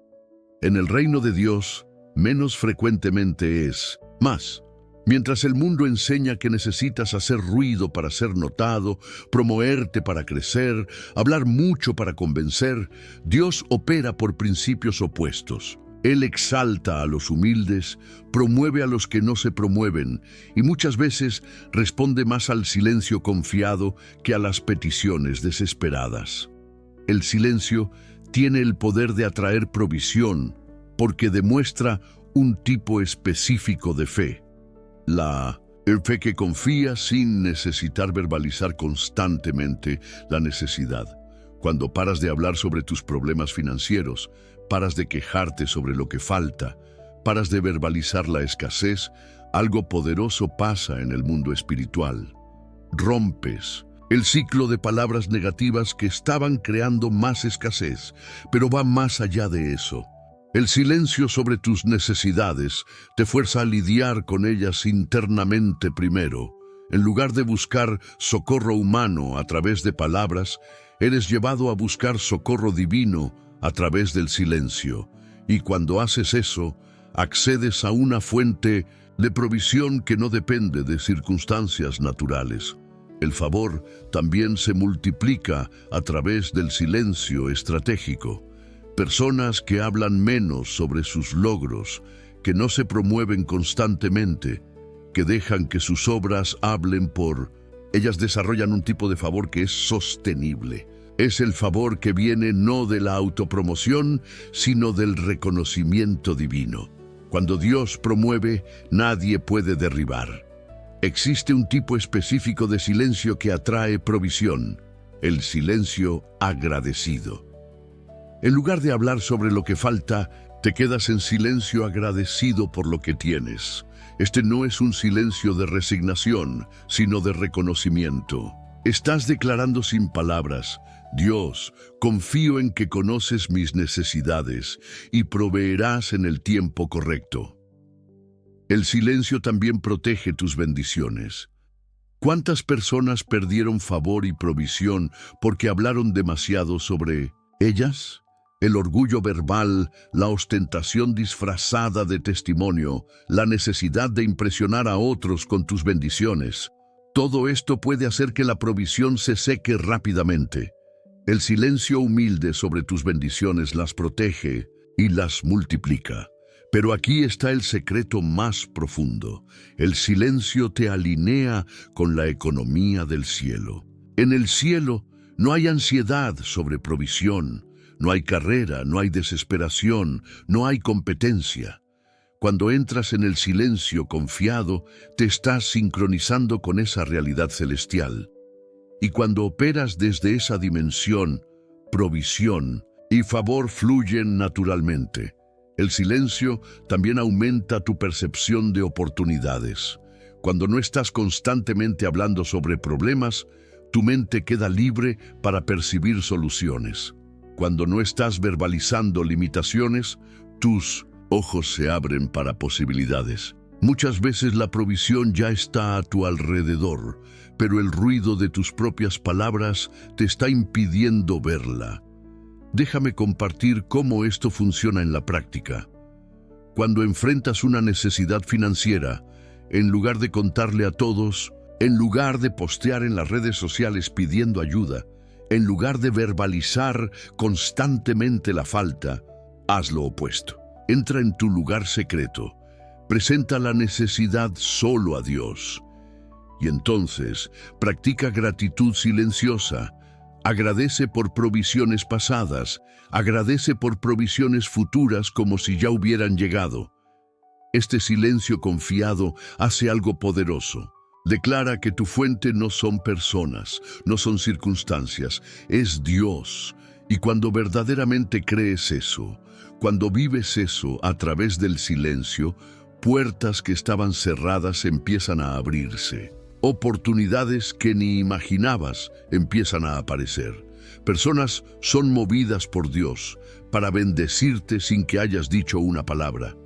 Speaker 1: En el reino de Dios, menos frecuentemente es más. Mientras el mundo enseña que necesitas hacer ruido para ser notado, promoverte para crecer, hablar mucho para convencer, Dios opera por principios opuestos. Él exalta a los humildes, promueve a los que no se promueven y muchas veces responde más al silencio confiado que a las peticiones desesperadas. El silencio tiene el poder de atraer provisión porque demuestra un tipo específico de fe. La fe que confía sin necesitar verbalizar constantemente la necesidad. Cuando paras de hablar sobre tus problemas financieros, paras de quejarte sobre lo que falta, paras de verbalizar la escasez, algo poderoso pasa en el mundo espiritual. Rompes el ciclo de palabras negativas que estaban creando más escasez, pero va más allá de eso. El silencio sobre tus necesidades te fuerza a lidiar con ellas internamente primero. En lugar de buscar socorro humano a través de palabras, eres llevado a buscar socorro divino a través del silencio. Y cuando haces eso, accedes a una fuente de provisión que no depende de circunstancias naturales. El favor también se multiplica a través del silencio estratégico. Personas que hablan menos sobre sus logros, que no se promueven constantemente, que dejan que sus obras hablen por ellas, desarrollan un tipo de favor que es sostenible. Es el favor que viene no de la autopromoción, sino del reconocimiento divino. Cuando Dios promueve, nadie puede derribar. Existe un tipo específico de silencio que atrae provisión, el silencio agradecido. En lugar de hablar sobre lo que falta, te quedas en silencio agradecido por lo que tienes. Este no es un silencio de resignación, sino de reconocimiento. Estás declarando sin palabras: Dios, confío en que conoces mis necesidades y proveerás en el tiempo correcto. El silencio también protege tus bendiciones. ¿Cuántas personas perdieron favor y provisión porque hablaron demasiado sobre ellas? El orgullo verbal, la ostentación disfrazada de testimonio, la necesidad de impresionar a otros con tus bendiciones. Todo esto puede hacer que la provisión se seque rápidamente. El silencio humilde sobre tus bendiciones las protege y las multiplica. Pero aquí está el secreto más profundo. El silencio te alinea con la economía del cielo. En el cielo no hay ansiedad sobre provisión. No hay carrera, no hay desesperación, no hay competencia. Cuando entras en el silencio confiado, te estás sincronizando con esa realidad celestial. Y cuando operas desde esa dimensión, provisión y favor fluyen naturalmente. El silencio también aumenta tu percepción de oportunidades. Cuando no estás constantemente hablando sobre problemas, Tu mente queda libre para percibir soluciones. Cuando no estás verbalizando limitaciones, tus ojos se abren para posibilidades. Muchas veces la provisión ya está a tu alrededor, pero el ruido de tus propias palabras te está impidiendo verla. Déjame compartir cómo esto funciona en la práctica. Cuando enfrentas una necesidad financiera, en lugar de contarle a todos, en lugar de postear en las redes sociales pidiendo ayuda, en lugar de verbalizar constantemente la falta, haz lo opuesto. Entra en tu lugar secreto, presenta la necesidad solo a Dios. Y entonces, practica gratitud silenciosa. Agradece por provisiones pasadas, agradece por provisiones futuras como si ya hubieran llegado. Este silencio confiado hace algo poderoso. Declara que tu fuente no son personas, no son circunstancias, es Dios. Y cuando verdaderamente crees eso, cuando vives eso a través del silencio, puertas que estaban cerradas empiezan a abrirse. Oportunidades que ni imaginabas empiezan a aparecer. Personas son movidas por Dios para bendecirte sin que hayas dicho una palabra.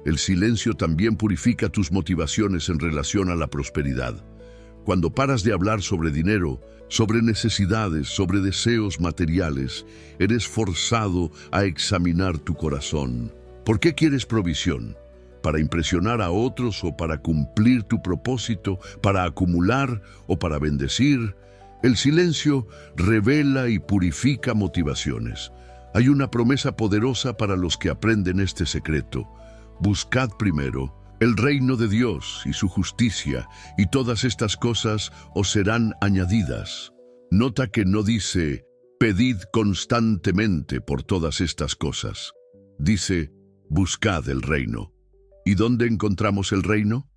Speaker 1: El silencio también purifica tus motivaciones en relación a la prosperidad. Cuando paras de hablar sobre dinero, sobre necesidades, sobre deseos materiales, eres forzado a examinar tu corazón. ¿Por qué quieres provisión? ¿Para impresionar a otros o para cumplir tu propósito, para acumular o para bendecir? El silencio revela y purifica motivaciones. Hay una promesa poderosa para los que aprenden este secreto. Buscad primero el reino de Dios y su justicia, y todas estas cosas os serán añadidas. Nota que no dice, pedid constantemente por todas estas cosas. Dice, buscad el reino. ¿Y dónde encontramos el reino?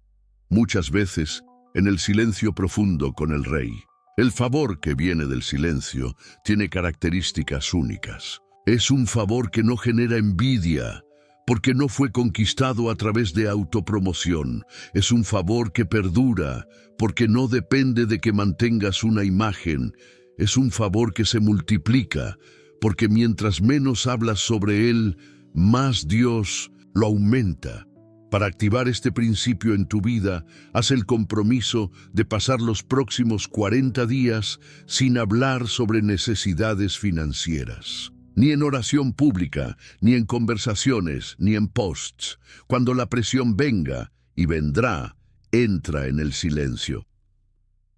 Speaker 1: Muchas veces en el silencio profundo con el Rey. El favor que viene del silencio tiene características únicas. Es un favor que no genera envidia, porque no fue conquistado a través de autopromoción. Es un favor que perdura, porque no depende de que mantengas una imagen. Es un favor que se multiplica, porque mientras menos hablas sobre él, más Dios lo aumenta. Para activar este principio en tu vida, haz el compromiso de pasar los próximos 40 días sin hablar sobre necesidades financieras. Ni en oración pública, ni en conversaciones, ni en posts. Cuando la presión venga, y vendrá, entra en el silencio.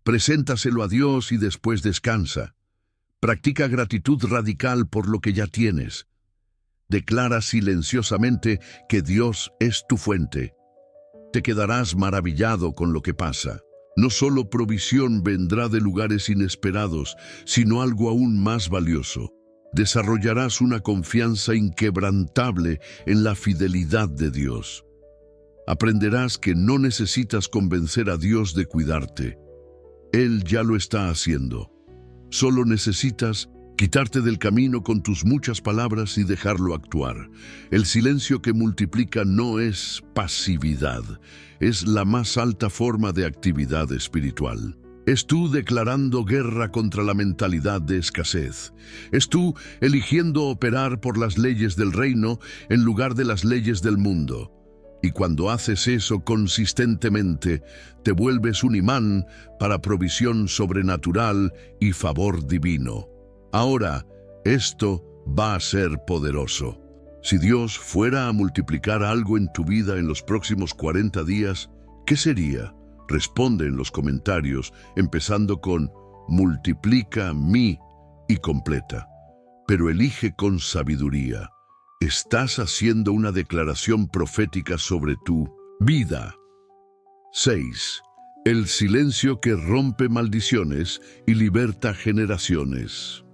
Speaker 1: Preséntaselo a Dios y después descansa. Practica gratitud radical por lo que ya tienes. Declara silenciosamente que Dios es tu fuente. Te quedarás maravillado con lo que pasa. No solo provisión vendrá de lugares inesperados, sino algo aún más valioso. Desarrollarás una confianza inquebrantable en la fidelidad de Dios. Aprenderás que no necesitas convencer a Dios de cuidarte. Él ya lo está haciendo. Solo necesitas quitarte del camino con tus muchas palabras y dejarlo actuar. El silencio que multiplica no es pasividad, es la más alta forma de actividad espiritual. Es tú declarando guerra contra la mentalidad de escasez. Es tú eligiendo operar por las leyes del reino en lugar de las leyes del mundo. Y cuando haces eso consistentemente, te vuelves un imán para provisión sobrenatural y favor divino. Ahora, esto va a ser poderoso. Si Dios fuera a multiplicar algo en tu vida en los próximos 40 días, ¿qué sería? Responde en los comentarios, empezando con multiplica mi y completa. Pero elige con sabiduría. Estás haciendo una declaración profética sobre tu vida. 6. El silencio que rompe maldiciones y liberta generaciones.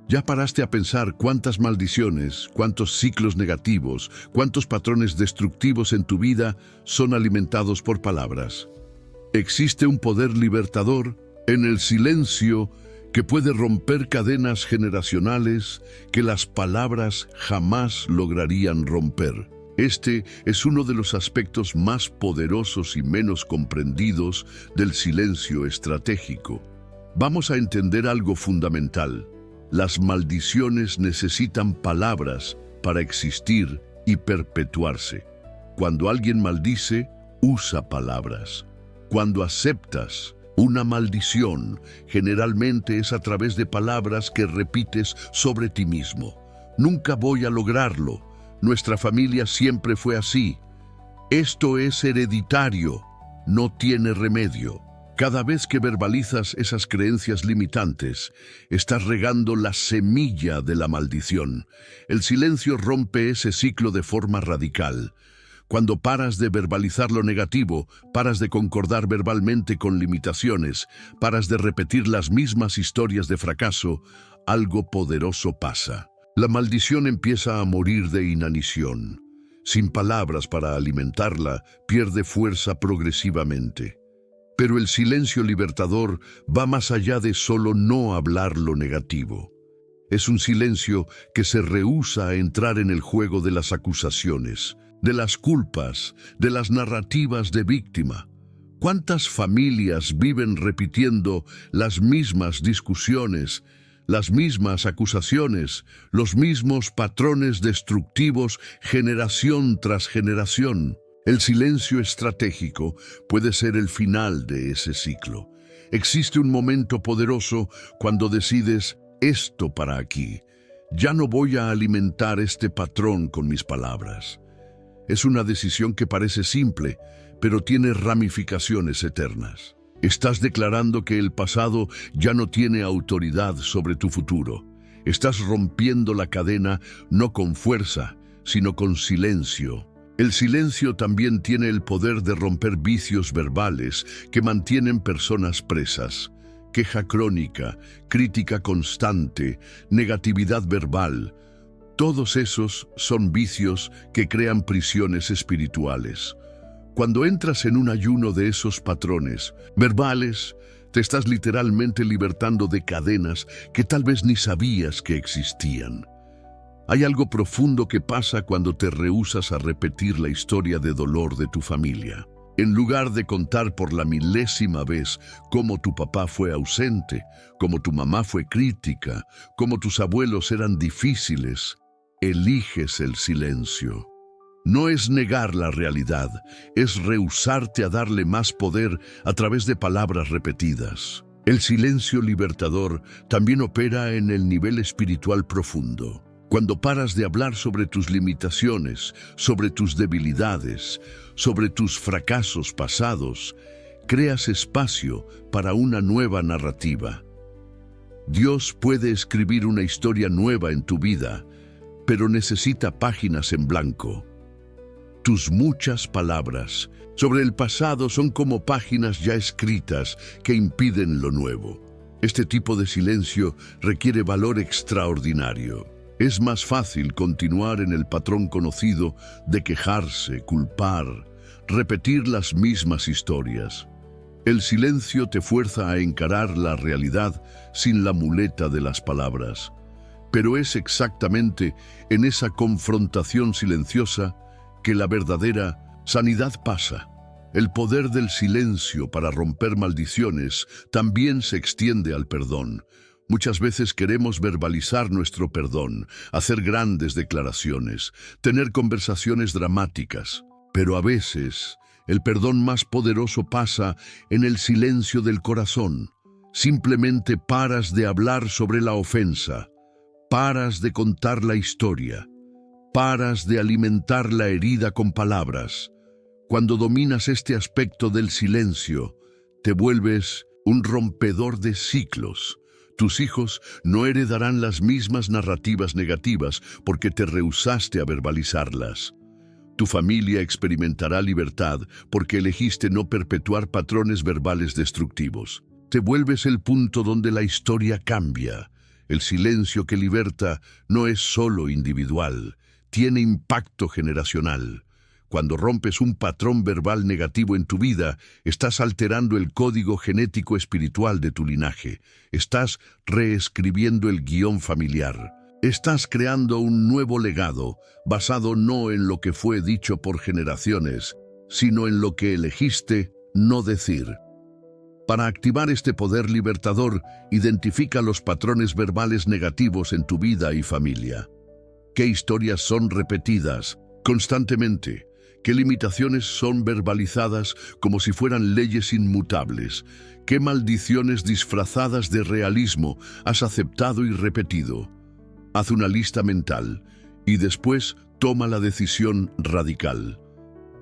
Speaker 1: ¿Ya paraste a pensar cuántas maldiciones, cuántos ciclos negativos, cuántos patrones destructivos en tu vida son alimentados por palabras? Existe un poder libertador en el silencio que puede romper cadenas generacionales que las palabras jamás lograrían romper. Este es uno de los aspectos más poderosos y menos comprendidos del silencio estratégico. Vamos a entender algo fundamental. Las maldiciones necesitan palabras para existir y perpetuarse. Cuando alguien maldice, usa palabras. Cuando aceptas una maldición, generalmente es a través de palabras que repites sobre ti mismo. Nunca voy a lograrlo. Nuestra familia siempre fue así. Esto es hereditario. No tiene remedio. Cada vez que verbalizas esas creencias limitantes, estás regando la semilla de la maldición. El silencio rompe ese ciclo de forma radical. Cuando paras de verbalizar lo negativo, paras de concordar verbalmente con limitaciones, paras de repetir las mismas historias de fracaso, algo poderoso pasa. La maldición empieza a morir de inanición. Sin palabras para alimentarla, pierde fuerza progresivamente. Pero el silencio libertador va más allá de solo no hablar lo negativo. Es un silencio que se rehúsa a entrar en el juego de las acusaciones, de las culpas, de las narrativas de víctima. ¿Cuántas familias viven repitiendo las mismas discusiones, las mismas acusaciones, los mismos patrones destructivos generación tras generación? El silencio estratégico puede ser el final de ese ciclo. Existe un momento poderoso cuando decides, esto para aquí. Ya no voy a alimentar este patrón con mis palabras. Es una decisión que parece simple, pero tiene ramificaciones eternas. Estás declarando que el pasado ya no tiene autoridad sobre tu futuro. Estás rompiendo la cadena no con fuerza, sino con silencio. El silencio también tiene el poder de romper vicios verbales que mantienen personas presas. Queja crónica, crítica constante, negatividad verbal. Todos esos son vicios que crean prisiones espirituales. Cuando entras en un ayuno de esos patrones verbales, te estás literalmente libertando de cadenas que tal vez ni sabías que existían. Hay algo profundo que pasa cuando te rehúsas a repetir la historia de dolor de tu familia. En lugar de contar por la milésima vez cómo tu papá fue ausente, cómo tu mamá fue crítica, cómo tus abuelos eran difíciles, eliges el silencio. No es negar la realidad, es rehusarte a darle más poder a través de palabras repetidas. El silencio libertador también opera en el nivel espiritual profundo. Cuando paras de hablar sobre tus limitaciones, sobre tus debilidades, sobre tus fracasos pasados, creas espacio para una nueva narrativa. Dios puede escribir una historia nueva en tu vida, pero necesita páginas en blanco. Tus muchas palabras sobre el pasado son como páginas ya escritas que impiden lo nuevo. Este tipo de silencio requiere valor extraordinario. Es más fácil continuar en el patrón conocido de quejarse, culpar, repetir las mismas historias. El silencio te fuerza a encarar la realidad sin la muleta de las palabras. Pero es exactamente en esa confrontación silenciosa que la verdadera sanidad pasa. El poder del silencio para romper maldiciones también se extiende al perdón. Muchas veces queremos verbalizar nuestro perdón, hacer grandes declaraciones, tener conversaciones dramáticas, pero a veces el perdón más poderoso pasa en el silencio del corazón. Simplemente paras de hablar sobre la ofensa, paras de contar la historia, paras de alimentar la herida con palabras. Cuando dominas este aspecto del silencio, te vuelves un rompedor de ciclos. Tus hijos no heredarán las mismas narrativas negativas porque te rehusaste a verbalizarlas. Tu familia experimentará libertad porque elegiste no perpetuar patrones verbales destructivos. Te vuelves el punto donde la historia cambia. El silencio que liberta no es solo individual, tiene impacto generacional. Cuando rompes un patrón verbal negativo en tu vida, estás alterando el código genético espiritual de tu linaje. Estás reescribiendo el guión familiar. Estás creando un nuevo legado, basado no en lo que fue dicho por generaciones, sino en lo que elegiste no decir. Para activar este poder libertador, identifica los patrones verbales negativos en tu vida y familia. ¿Qué historias son repetidas constantemente? ¿Qué limitaciones son verbalizadas como si fueran leyes inmutables? ¿Qué maldiciones disfrazadas de realismo has aceptado y repetido? Haz una lista mental y después toma la decisión radical.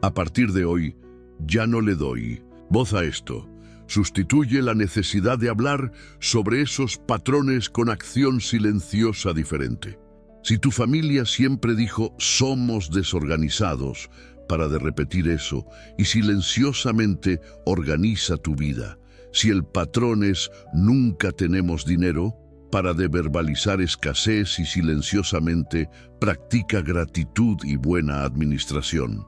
Speaker 1: A partir de hoy, ya no le doy voz a esto. Sustituye la necesidad de hablar sobre esos patrones con acción silenciosa diferente. Si tu familia siempre dijo «somos desorganizados», para de repetir eso y silenciosamente organiza tu vida. Si el patrón es «nunca tenemos dinero», para de verbalizar escasez y silenciosamente practica gratitud y buena administración.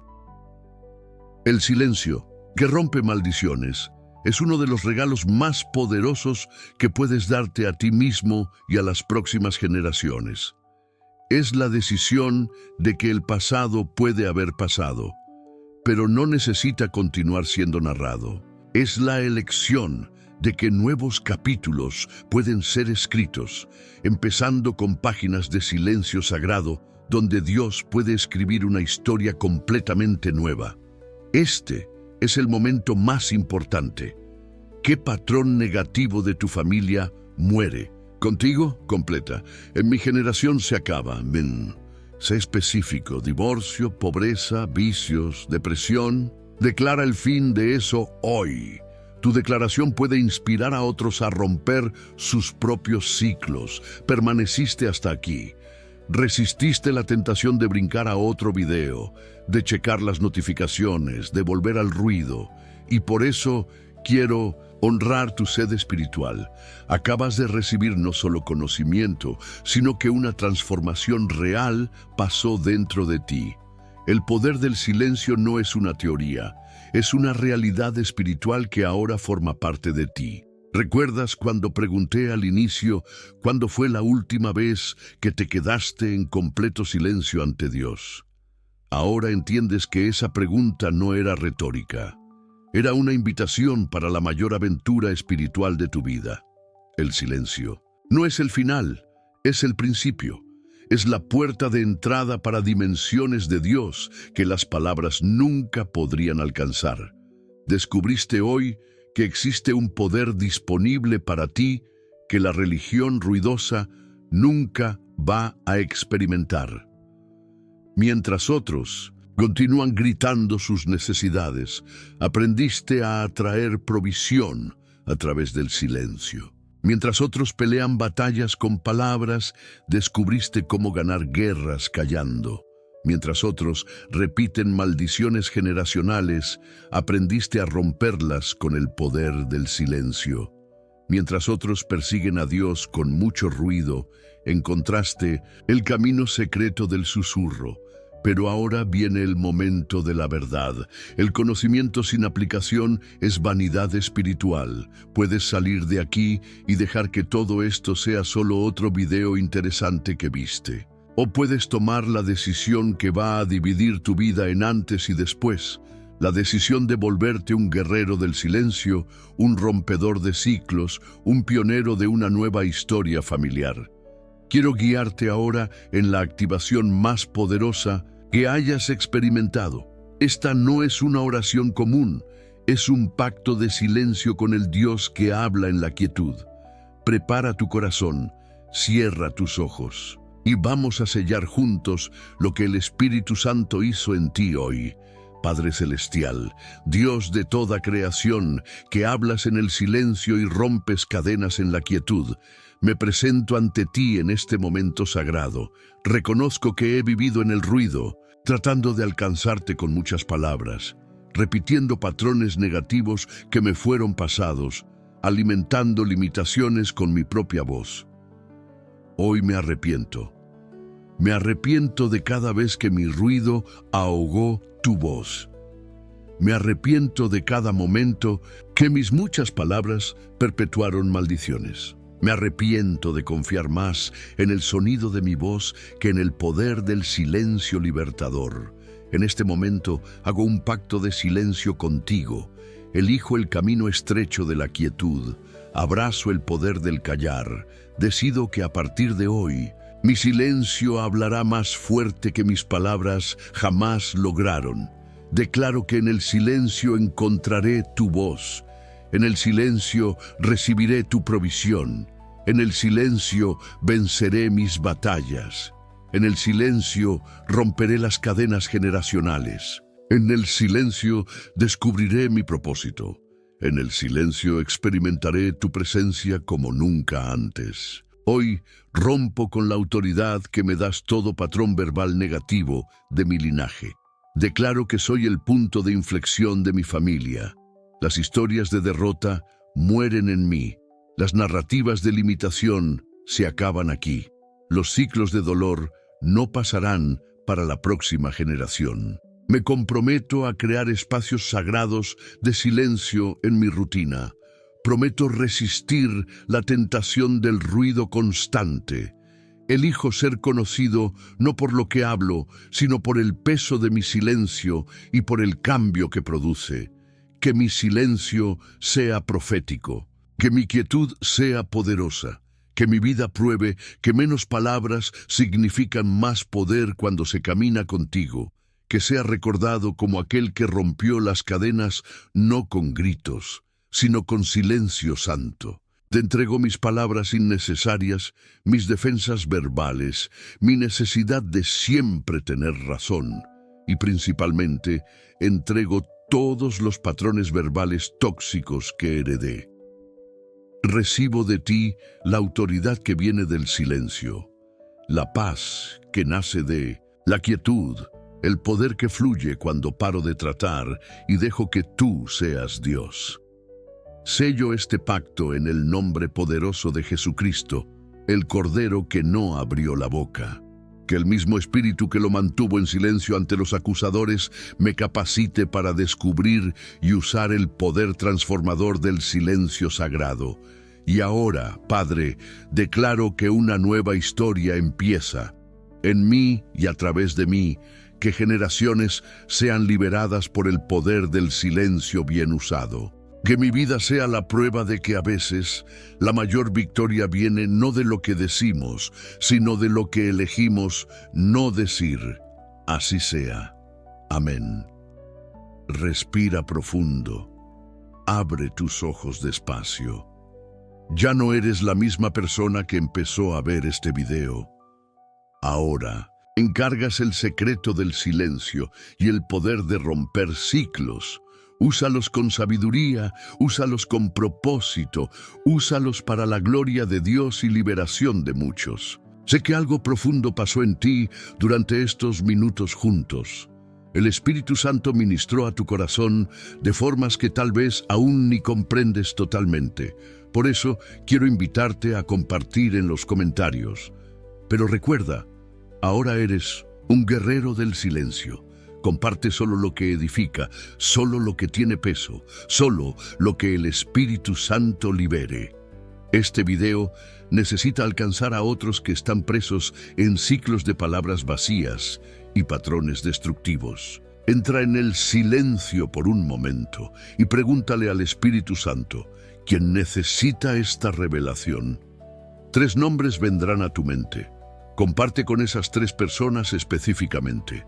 Speaker 1: El silencio, que rompe maldiciones, es uno de los regalos más poderosos que puedes darte a ti mismo y a las próximas generaciones. Es la decisión de que el pasado puede haber pasado, pero no necesita continuar siendo narrado. Es la elección de que nuevos capítulos pueden ser escritos, empezando con páginas de silencio sagrado, donde Dios puede escribir una historia completamente nueva. Este es el momento más importante. ¿Qué patrón negativo de tu familia muere? ¿Contigo? Completa. En mi generación se acaba. Sé específico. Divorcio, pobreza, vicios, depresión. Declara el fin de eso hoy. Tu declaración puede inspirar a otros a romper sus propios ciclos. Permaneciste hasta aquí. Resististe la tentación de brincar a otro video, de checar las notificaciones, de volver al ruido. Y por eso quiero honrar tu sed espiritual. Acabas de recibir no solo conocimiento, sino que una transformación real pasó dentro de ti. El poder del silencio no es una teoría, es una realidad espiritual que ahora forma parte de ti. ¿Recuerdas cuando pregunté al inicio cuándo fue la última vez que te quedaste en completo silencio ante Dios? Ahora entiendes que esa pregunta no era retórica. Era una invitación para la mayor aventura espiritual de tu vida. El silencio no es el final, es el principio. Es la puerta de entrada para dimensiones de Dios que las palabras nunca podrían alcanzar. Descubriste hoy que existe un poder disponible para ti que la religión ruidosa nunca va a experimentar. Mientras otros continúan gritando sus necesidades, aprendiste a atraer provisión a través del silencio. Mientras otros pelean batallas con palabras, descubriste cómo ganar guerras callando. Mientras otros repiten maldiciones generacionales, aprendiste a romperlas con el poder del silencio. Mientras otros persiguen a Dios con mucho ruido, encontraste el camino secreto del susurro. Pero ahora viene el momento de la verdad. El conocimiento sin aplicación es vanidad espiritual. Puedes salir de aquí y dejar que todo esto sea solo otro video interesante que viste. O puedes tomar la decisión que va a dividir tu vida en antes y después. La decisión de volverte un guerrero del silencio, un rompedor de ciclos, un pionero de una nueva historia familiar. Quiero guiarte ahora en la activación más poderosa que hayas experimentado. Esta no es una oración común, es un pacto de silencio con el Dios que habla en la quietud. Prepara tu corazón, cierra tus ojos y vamos a sellar juntos lo que el Espíritu Santo hizo en ti hoy. Padre Celestial, Dios de toda creación, que hablas en el silencio y rompes cadenas en la quietud, me presento ante ti en este momento sagrado. Reconozco que he vivido en el ruido, tratando de alcanzarte con muchas palabras, repitiendo patrones negativos que me fueron pasados, alimentando limitaciones con mi propia voz. Hoy me arrepiento. Me arrepiento de cada vez que mi ruido ahogó tu voz. Me arrepiento de cada momento que mis muchas palabras perpetuaron maldiciones. Me arrepiento de confiar más en el sonido de mi voz que en el poder del silencio libertador. En este momento hago un pacto de silencio contigo. Elijo el camino estrecho de la quietud, abrazo el poder del callar, decido que a partir de hoy, mi silencio hablará más fuerte que mis palabras jamás lograron. Declaro que en el silencio encontraré tu voz, en el silencio recibiré tu provisión, en el silencio venceré mis batallas, en el silencio romperé las cadenas generacionales, en el silencio descubriré mi propósito, en el silencio experimentaré tu presencia como nunca antes. Hoy rompo con la autoridad que me das todo patrón verbal negativo de mi linaje. Declaro que soy el punto de inflexión de mi familia. Las historias de derrota mueren en mí. Las narrativas de limitación se acaban aquí. Los ciclos de dolor no pasarán para la próxima generación. Me comprometo a crear espacios sagrados de silencio en mi rutina. Prometo resistir la tentación del ruido constante. Elijo ser conocido no por lo que hablo, sino por el peso de mi silencio y por el cambio que produce. Que mi silencio sea profético, que mi quietud sea poderosa, que mi vida pruebe que menos palabras significan más poder cuando se camina contigo, que sea recordado como aquel que rompió las cadenas no con gritos, sino con silencio santo. Te entrego mis palabras innecesarias, mis defensas verbales, mi necesidad de siempre tener razón y principalmente entrego todos los patrones verbales tóxicos que heredé. Recibo de ti la autoridad que viene del silencio, la paz que nace de la quietud, el poder que fluye cuando paro de tratar y dejo que tú seas Dios. Sello este pacto en el nombre poderoso de Jesucristo, el Cordero que no abrió la boca. Que el mismo espíritu que lo mantuvo en silencio ante los acusadores me capacite para descubrir y usar el poder transformador del silencio sagrado. Y ahora, Padre, declaro que una nueva historia empieza. En mí y a través de mí, que generaciones sean liberadas por el poder del silencio bien usado. Que mi vida sea la prueba de que a veces la mayor victoria viene no de lo que decimos, sino de lo que elegimos no decir. Así sea. Amén. Respira profundo. Abre tus ojos despacio. Ya no eres la misma persona que empezó a ver este video. Ahora, encargas el secreto del silencio y el poder de romper ciclos. Úsalos con sabiduría, úsalos con propósito, úsalos para la gloria de Dios y liberación de muchos. Sé que algo profundo pasó en ti durante estos minutos juntos. El Espíritu Santo ministró a tu corazón de formas que tal vez aún ni comprendes totalmente. Por eso quiero invitarte a compartir en los comentarios. Pero recuerda, ahora eres un guerrero del silencio. Comparte solo lo que edifica, solo lo que tiene peso, solo lo que el Espíritu Santo libere. Este video necesita alcanzar a otros que están presos en ciclos de palabras vacías y patrones destructivos. Entra en el silencio por un momento y pregúntale al Espíritu Santo, quien necesita esta revelación. 3 nombres vendrán a tu mente. Comparte con esas 3 personas específicamente.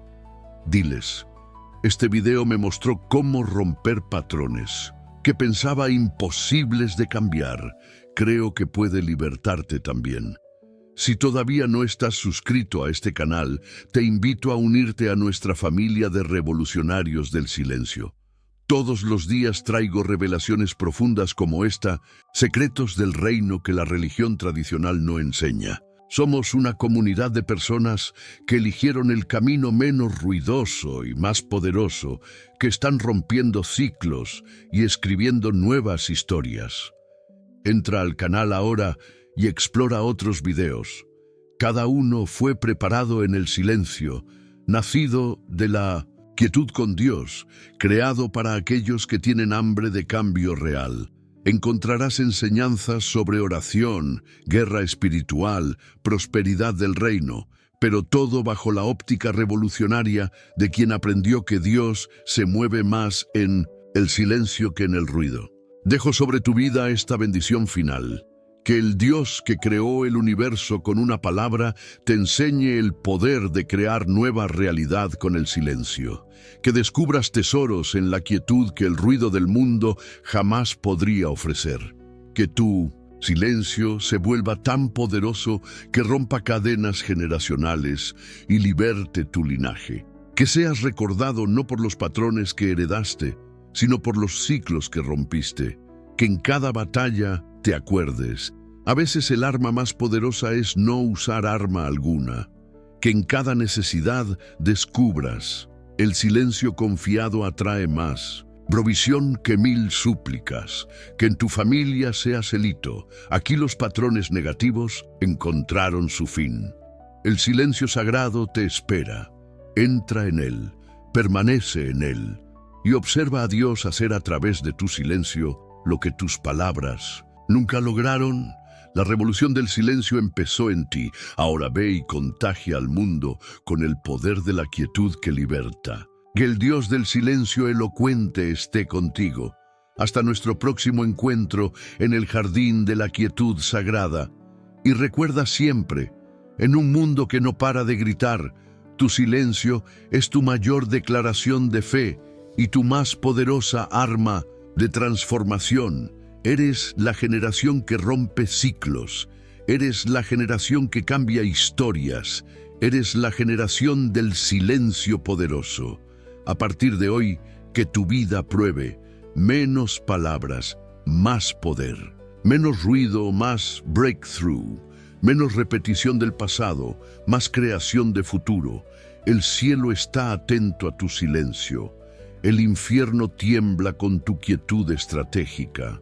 Speaker 1: Diles, este video me mostró cómo romper patrones que pensaba imposibles de cambiar. Creo que puede libertarte también. Si todavía no estás suscrito a este canal, te invito a unirte a nuestra familia de revolucionarios del silencio. Todos los días traigo revelaciones profundas como esta, secretos del reino que la religión tradicional no enseña. Somos una comunidad de personas que eligieron el camino menos ruidoso y más poderoso, que están rompiendo ciclos y escribiendo nuevas historias. Entra al canal ahora y explora otros videos. Cada uno fue preparado en el silencio, nacido de la quietud con Dios, creado para aquellos que tienen hambre de cambio real. Encontrarás enseñanzas sobre oración, guerra espiritual, prosperidad del reino, pero todo bajo la óptica revolucionaria de quien aprendió que Dios se mueve más en el silencio que en el ruido. Dejo sobre tu vida esta bendición final. Que el Dios que creó el universo con una palabra te enseñe el poder de crear nueva realidad con el silencio. Que descubras tesoros en la quietud que el ruido del mundo jamás podría ofrecer. Que tu silencio se vuelva tan poderoso que rompa cadenas generacionales y liberte tu linaje. Que seas recordado no por los patrones que heredaste, sino por los ciclos que rompiste. Que en cada batalla te acuerdes. A veces el arma más poderosa es no usar arma alguna. Que en cada necesidad descubras. El silencio confiado atrae más. Provisión que 1000 súplicas. Que en tu familia seas el hito. Aquí los patrones negativos encontraron su fin. El silencio sagrado te espera. Entra en él. Permanece en él. Y observa a Dios hacer a través de tu silencio lo que tus palabras nunca lograron. La revolución del silencio empezó en ti. Ahora ve y contagia al mundo con el poder de la quietud que liberta. Que el Dios del silencio elocuente esté contigo. Hasta nuestro próximo encuentro en el jardín de la quietud sagrada. Y recuerda siempre, en un mundo que no para de gritar, tu silencio es tu mayor declaración de fe y tu más poderosa arma de transformación. Eres la generación que rompe ciclos. Eres la generación que cambia historias. Eres la generación del silencio poderoso. A partir de hoy, que tu vida pruebe menos palabras, más poder. Menos ruido, más breakthrough. Menos repetición del pasado, más creación de futuro. El cielo está atento a tu silencio. El infierno tiembla con tu quietud estratégica.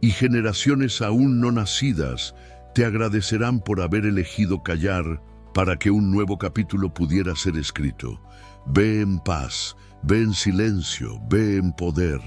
Speaker 1: Y generaciones aún no nacidas te agradecerán por haber elegido callar para que un nuevo capítulo pudiera ser escrito. Ve en paz, ve en silencio, ve en poder.